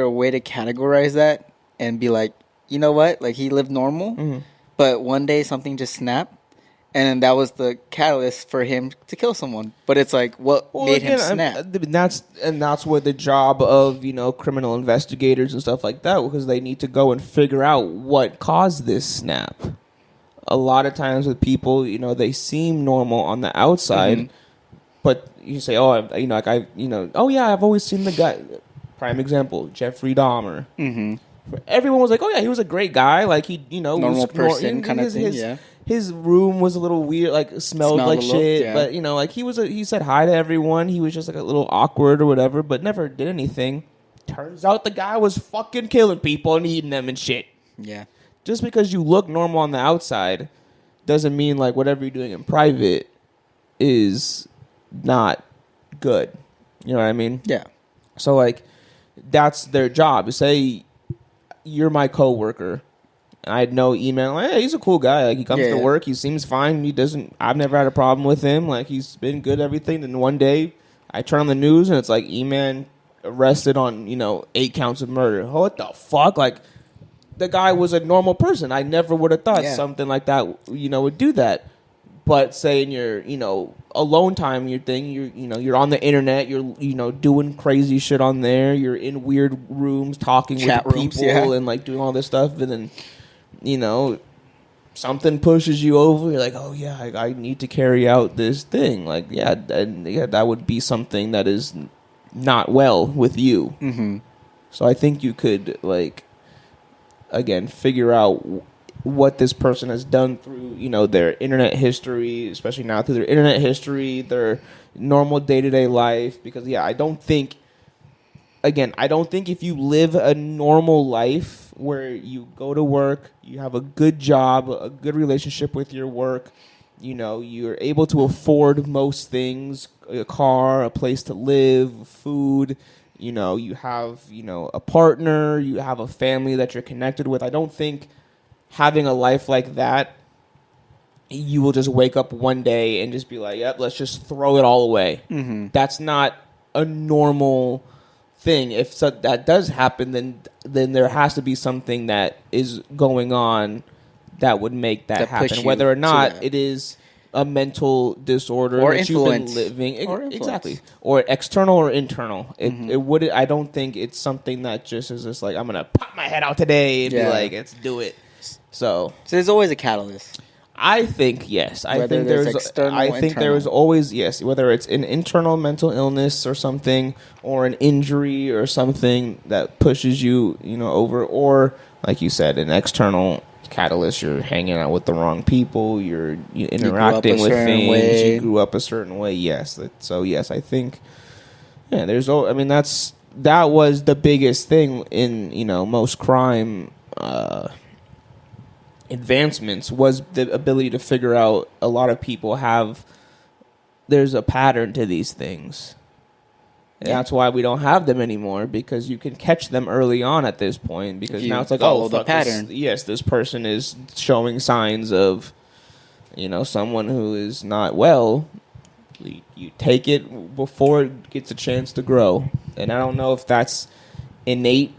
Speaker 2: a way to categorize that and be like, you know what? Like, he lived normal, but one day something just snapped, and that was the catalyst for him to kill someone. But it's like, what made him snap?
Speaker 1: That's what the job of criminal investigators and stuff like that, because they need to go and figure out what caused this snap. A lot of times with people, they seem normal on the outside, but you say, oh, I've always seen the guy. Prime example, Jeffrey Dahmer. Mm-hmm. Everyone was like, "Oh yeah, he was a great guy. Like he,
Speaker 2: normal person kind of thing."
Speaker 1: His room was a little weird, like smelled like shit.
Speaker 2: Yeah.
Speaker 1: But like he said hi to everyone. He was just like a little awkward or whatever, but never did anything. Turns out the guy was fucking killing people and eating them and shit.
Speaker 2: Yeah.
Speaker 1: Just because you look normal on the outside doesn't mean like whatever you're doing in private is not good. You know what I mean?
Speaker 2: Yeah.
Speaker 1: So like that's their job. Say you're my coworker. I know Eman, like, hey, he's a cool guy. Like he comes to work, he seems fine. I've never had a problem with him. Like he's been good, everything. And one day I turn on the news and it's like Eman arrested on, 8 counts of murder. What the fuck? Like the guy was a normal person. I never would have thought something like that, would do that. But say in your, alone time, you're on the internet, you're, doing crazy shit on there, you're in weird rooms talking
Speaker 2: Chat
Speaker 1: with
Speaker 2: rooms,
Speaker 1: people and like doing all this stuff, and then, something pushes you over. You're like, oh yeah, I need to carry out this thing. Like, that would be something that is not well with you.
Speaker 2: Mm-hmm.
Speaker 1: So I think you could, like, again, figure out what this person has done through, their internet history, especially now through their internet history, their normal day-to-day life. Because, I don't think if you live a normal life where you go to work, you have a good job, a good relationship with your work, you're able to afford most things, a car, a place to live, food, you have, a partner, you have a family that you're connected with. I don't think having a life like that, you will just wake up one day and just be like, yep, let's just throw it all away.
Speaker 2: Mm-hmm.
Speaker 1: That's not a normal thing. If that does happen, then there has to be something that is going on that would make that happen. Whether or not it is a mental disorder
Speaker 2: or
Speaker 1: that
Speaker 2: influence.
Speaker 1: You've been living,
Speaker 2: or
Speaker 1: exactly, or external or internal. It would. I don't think it's something that just is just like, I'm gonna pop my head out today and be like, let's do it. So
Speaker 2: there's always a catalyst.
Speaker 1: I think yes. I think
Speaker 2: there's external.
Speaker 1: I think there is always whether it's an internal mental illness or something, or an injury or something that pushes you, over, or like you said, an external catalyst. You're hanging out with the wrong people. You're interacting with things. You grew up a certain way. Yes. So yes, I think. Yeah. That was the biggest thing in most crime. Advancements was the ability to figure out a lot of people there's a pattern to these things. And that's why we don't have them anymore, because you can catch them early on at this point, because now it's like,
Speaker 2: the pattern.
Speaker 1: This person is showing signs of, someone who is not well. You take it before it gets a chance to grow. And I don't know if that's innate.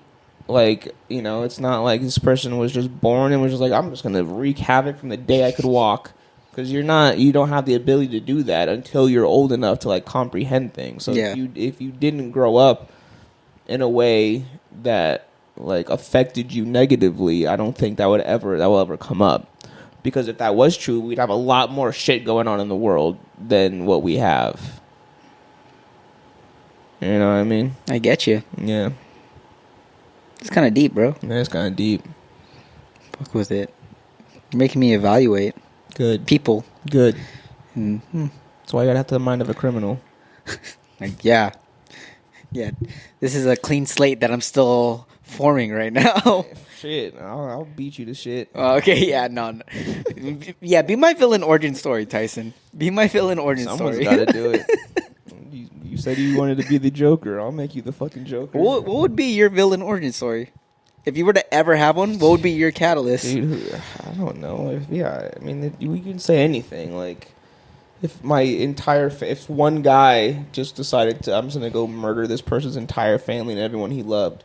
Speaker 1: Like, it's not like this person was just born and was just like, I'm just going to wreak havoc from the day I could walk. Because you don't have the ability to do that until you're old enough to, like, comprehend things. So if you didn't grow up in a way that, like, affected you negatively, I don't think that will ever come up. Because if that was true, we'd have a lot more shit going on in the world than what we have. You know what I mean?
Speaker 2: I get you.
Speaker 1: Yeah.
Speaker 2: It's kind of deep, bro.
Speaker 1: Yeah, it's kind of deep.
Speaker 2: Fuck with it. You're making me evaluate.
Speaker 1: Good.
Speaker 2: People.
Speaker 1: Good.
Speaker 2: Mm-hmm.
Speaker 1: That's why you gotta have the mind of a criminal.
Speaker 2: Yeah. This is a clean slate that I'm still forming right now.
Speaker 1: Shit, I'll beat you to shit.
Speaker 2: Okay, yeah, no. Yeah, be my villain origin story, Tyson. Be my villain origin
Speaker 1: Someone's
Speaker 2: story.
Speaker 1: Someone's gotta do it. You said you wanted to be the Joker. I'll make you the fucking Joker.
Speaker 2: What would be your villain origin story? If you were to ever have one, what would be your catalyst?
Speaker 1: Dude, I don't know. We can say anything. Like, if if one guy just decided I'm just going to go murder this person's entire family and everyone he loved.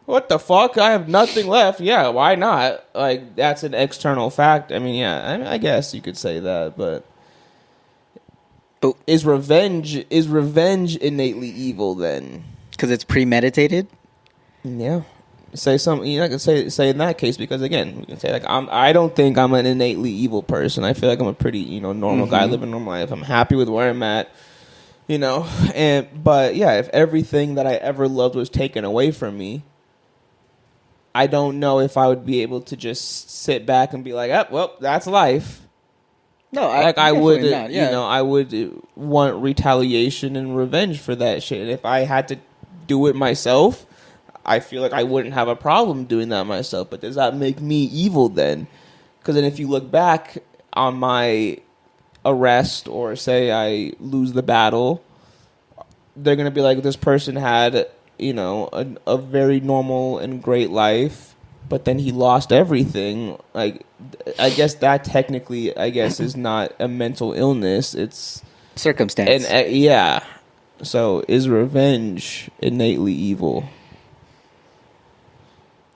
Speaker 1: What the fuck? I have nothing left. Yeah, why not? Like, that's an external fact. I guess you could say that, but is revenge innately evil then?
Speaker 2: Because it's premeditated?
Speaker 1: Yeah. Say something. I can say in that case, because again, we can say like I don't think I'm an innately evil person. I feel like I'm a pretty normal guy living a normal life. I'm happy with where I'm at, but yeah, if everything that I ever loved was taken away from me, I don't know if I would be able to just sit back and be like, oh, well, that's life.
Speaker 2: No,
Speaker 1: I would,
Speaker 2: not, yeah.
Speaker 1: I would want retaliation and revenge for that shit. And if I had to do it myself, I feel like I wouldn't have a problem doing that myself. But does that make me evil then? Because then if you look back on my arrest, or say I lose the battle, they're going to be like, this person had, a very normal and great life, but then he lost everything. Like, I guess that technically, is not a mental illness. It's
Speaker 2: circumstance.
Speaker 1: And yeah. So is revenge innately evil?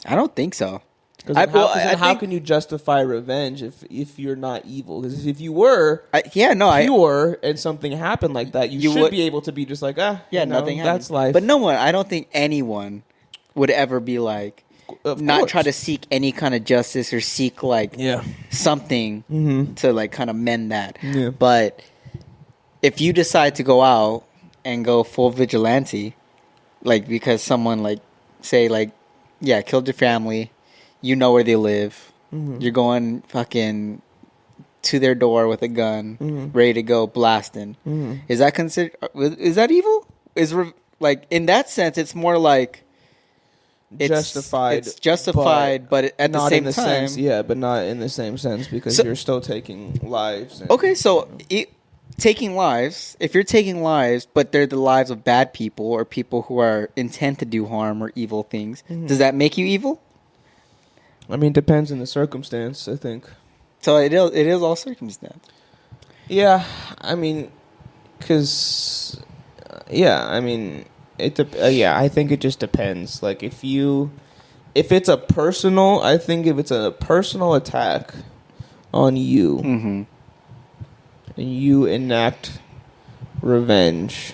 Speaker 2: I don't think so.
Speaker 1: How can you justify revenge if you're not evil? Because if you were pure and something happened like that, you should be able to be just like,
Speaker 2: nothing happened.
Speaker 1: That's life.
Speaker 2: But I don't think anyone would ever be like, try to seek any kind of justice or seek like something to like kind of mend that.
Speaker 1: Yeah.
Speaker 2: But if you decide to go out and go full vigilante, like because someone like say like, killed your family, you know where they live, you're going fucking to their door with a gun, ready to go blasting. Is that is that evil? Like in that sense, it's more like
Speaker 1: justified.
Speaker 2: It's justified, but at the same time,
Speaker 1: but not in the same sense because you're still taking lives.
Speaker 2: Okay, so taking lives, if you're taking lives, but they're the lives of bad people or people who are intent to do harm or evil things, does that make you evil?
Speaker 1: I mean, it depends on the circumstance, I think.
Speaker 2: So it is all circumstance.
Speaker 1: Yeah, I mean, because, I think it just depends. Like, if it's a personal attack on you, and you enact revenge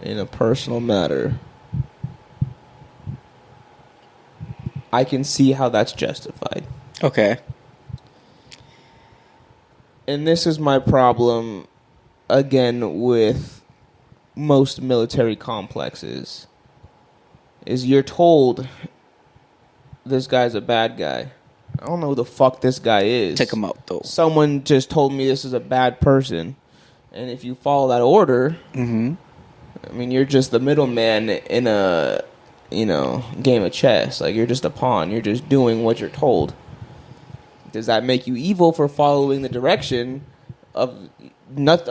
Speaker 1: in a personal matter, I can see how that's justified.
Speaker 2: Okay.
Speaker 1: And this is my problem, again, with most military complexes, is you're told this guy's a bad guy. I don't know who the fuck this guy is.
Speaker 2: Check him out, though.
Speaker 1: Someone just told me this is a bad person. And if you follow that order, I mean, you're just the middleman in a, game of chess. Like, you're just a pawn. You're just doing what you're told. Does that make you evil for following the direction of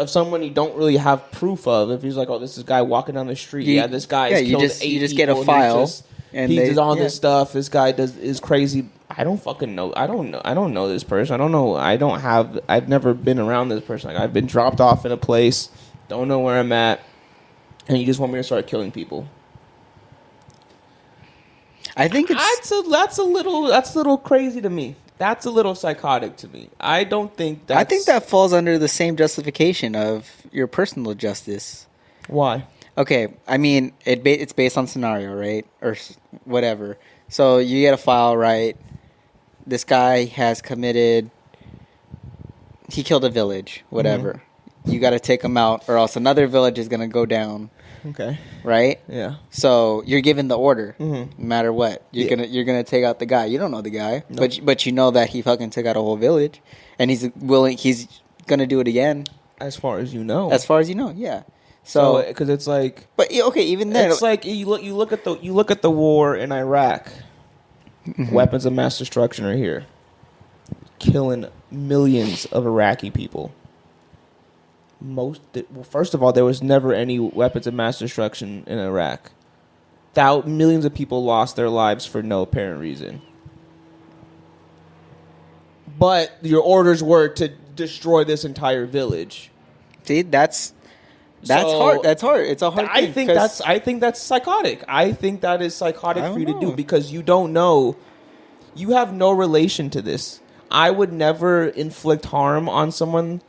Speaker 1: someone you don't really have proof of? If he's like, oh, this is a guy walking down the street. This guy has killed 8
Speaker 2: you just
Speaker 1: people.
Speaker 2: Get a file.
Speaker 1: He did all this stuff. This guy is crazy. I don't fucking know. I don't know this person. I don't know. I've never been around this person. Like, I've been dropped off in a place. Don't know where I'm at. And you just want me to start killing people.
Speaker 2: I think
Speaker 1: that's a little crazy to me. That's a little psychotic to me. I think
Speaker 2: that falls under the same justification of your personal justice.
Speaker 1: Why?
Speaker 2: Okay, I mean, it's based on scenario, right? Or whatever. So you get a file, right? This guy he killed a village, whatever. You got to take him out or else another village is going to go down.
Speaker 1: Okay.
Speaker 2: Right?
Speaker 1: Yeah.
Speaker 2: So you're given the order, no matter what. You're gonna take out the guy. You don't know the guy, but you know that he fucking took out a whole village, and he's gonna do it again.
Speaker 1: As far as you know.
Speaker 2: Yeah. So
Speaker 1: because it's like,
Speaker 2: but okay, even then,
Speaker 1: it's like you look at the war in Iraq. Weapons of mass destruction are here, killing millions of Iraqi people. First of all, there was never any weapons of mass destruction in Iraq. Millions of people lost their lives for no apparent reason. But your orders were to destroy this entire village.
Speaker 2: See, that's hard. That's hard. It's a hard thing.
Speaker 1: I think that's psychotic. I think that is psychotic for you to do because you don't know. You have no relation to this. I would never inflict harm on someone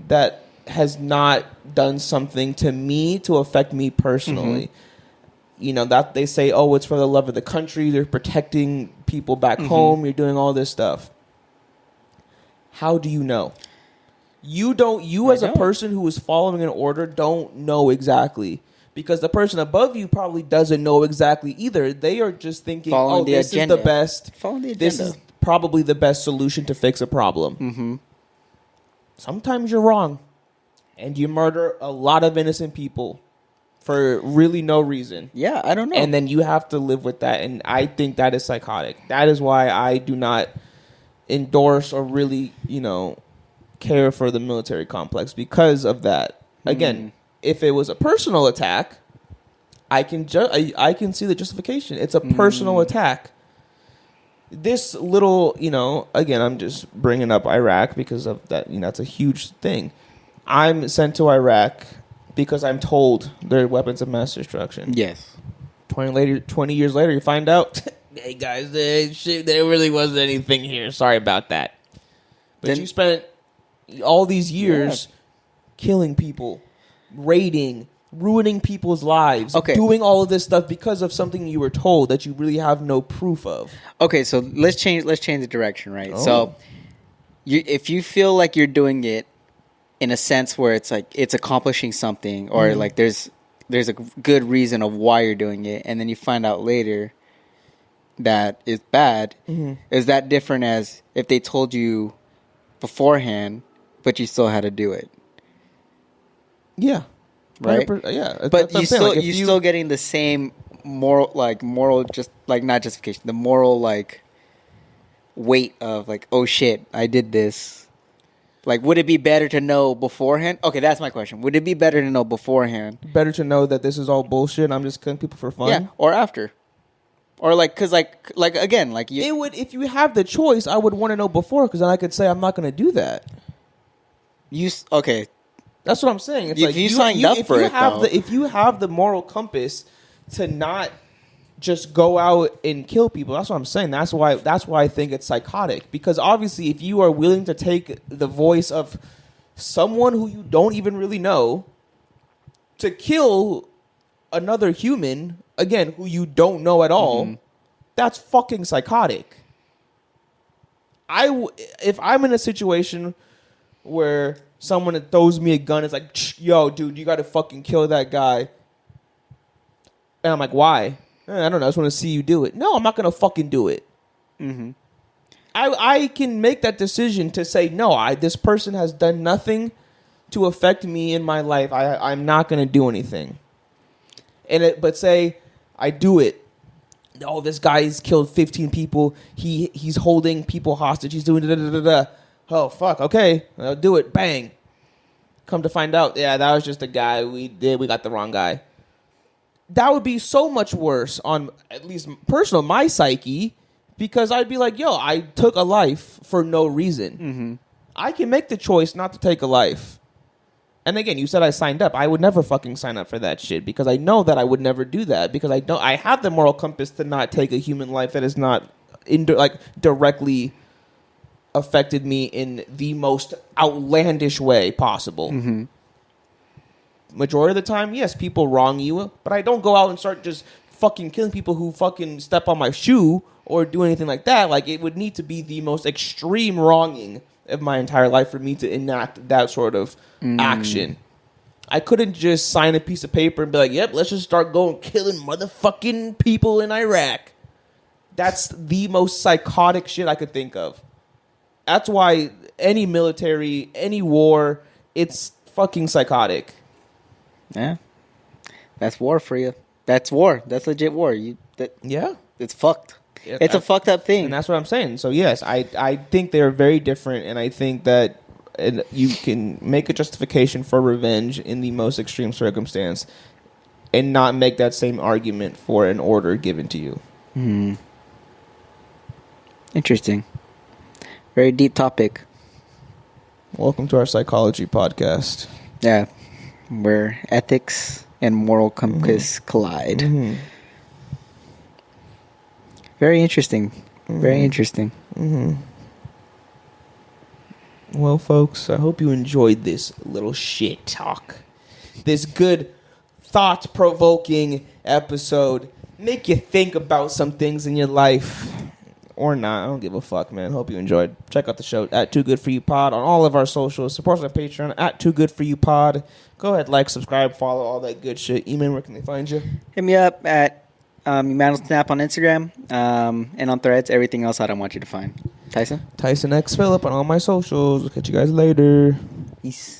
Speaker 1: that has not done something to me to affect me personally. That they say, oh, it's for the love of the country. They're protecting people back home. You're doing all this stuff. How do you know? As a person who is following an order don't know exactly. Because the person above you probably doesn't know exactly either. They are just thinking, this is the best. This is probably the best solution to fix a problem. Sometimes you're wrong. And you murder a lot of innocent people for really no reason.
Speaker 2: Yeah, I don't know.
Speaker 1: And then you have to live with that. And I think that is psychotic. That is why I do not endorse or really, care for the military complex because of that. Again, if it was a personal attack, I can see the justification. It's a personal attack. This little, again, I'm just bringing up Iraq because of that. That's a huge thing. I'm sent to Iraq because I'm told there are weapons of mass destruction.
Speaker 2: Yes.
Speaker 1: 20 years later, you find out hey guys, there really wasn't anything here. Sorry about that. But then, you spent all these years killing people, raiding, ruining people's lives, doing all of this stuff because of something you were told that you really have no proof of.
Speaker 2: Okay, so let's change the direction, right? Oh. So if you feel like you're doing it in a sense where it's like it's accomplishing something, or like there's a good reason of why you're doing it, and then you find out later that it's bad, is that different as if they told you beforehand, but you still had to do it?
Speaker 1: Yeah.
Speaker 2: Right?
Speaker 1: Yeah.
Speaker 2: But you're still getting the same moral, just like not justification, the moral like weight of like, oh shit, I did this. Like, would it be better to know beforehand? Okay, that's my question. Would it be better to know beforehand?
Speaker 1: Better to know that this is all bullshit and I'm just killing people for fun?
Speaker 2: Yeah, or after. Or like, cause like again, like
Speaker 1: it would, if you have the choice, I would want to know before, because then I could say I'm not going to do that.
Speaker 2: Okay.
Speaker 1: That's what I'm saying. It's
Speaker 2: if
Speaker 1: like
Speaker 2: you signed up for it, though.
Speaker 1: If you have the moral compass to not just go out and kill people, that's what I'm saying. That's why I think it's psychotic. Because obviously, if you are willing to take the voice of someone who you don't even really know to kill another human, again, who you don't know at all, that's fucking psychotic. If I'm in a situation where someone that throws me a gun is like, yo, dude, you got to fucking kill that guy. And I'm like, why? I don't know. I just want to see you do it. No, I'm not going to fucking do it. Mm-hmm. I can make that decision to say, no, this person has done nothing to affect me in my life. I'm not going to do anything. But say I do it. Oh, this guy's killed 15 people. He's holding people hostage. He's doing da-da-da-da-da. Oh, fuck, okay, I'll do it, bang. Come to find out, yeah, that was just a guy we got the wrong guy. That would be so much worse on, at least personal, my psyche, because I'd be like, yo, I took a life for no reason. Mm-hmm. I can make the choice not to take a life. And again, you said I signed up. I would never fucking sign up for that shit, because I know that I would never do that, because I have the moral compass to not take a human life that is not directly affected me in the most outlandish way possible. Mm-hmm. Majority of the time, yes, people wrong you, but I don't go out and start just fucking killing people who fucking step on my shoe or do anything like that. Like, it would need to be the most extreme wronging of my entire life for me to enact that sort of action. I couldn't just sign a piece of paper and be like, yep, let's just start going killing motherfucking people in Iraq. That's the most psychotic shit I could think of. That's why any military, any war, it's fucking psychotic.
Speaker 2: Yeah. That's war for you. That's war. That's legit war.
Speaker 1: Yeah.
Speaker 2: It's fucked. Yeah, it's a fucked up thing.
Speaker 1: And that's what I'm saying. So, yes, I think they're very different, and I think that you can make a justification for revenge in the most extreme circumstance and not make that same argument for an order given to you.
Speaker 2: Hmm. Interesting. Very deep topic.
Speaker 1: Welcome to our psychology podcast.
Speaker 2: Yeah, where ethics and moral compass collide. Mm-hmm. Very interesting. Mm-hmm. Very interesting.
Speaker 1: Mm-hmm. Well, folks, I hope you enjoyed this little shit talk. This good, thought-provoking episode. Make you think about some things in your life. Or not. I don't give a fuck, man. Hope you enjoyed. Check out the show at Too Good For You Pod on all of our socials. Support us on Patreon at Too Good For You Pod. Go ahead, like, subscribe, follow, all that good shit. Eman, where can they find you?
Speaker 2: Hit me up at Eman Snap on Instagram and on Threads. Everything else I don't want you to find. Tyson?
Speaker 1: Tyson X Phillip on all my socials. We'll catch you guys later.
Speaker 2: Peace.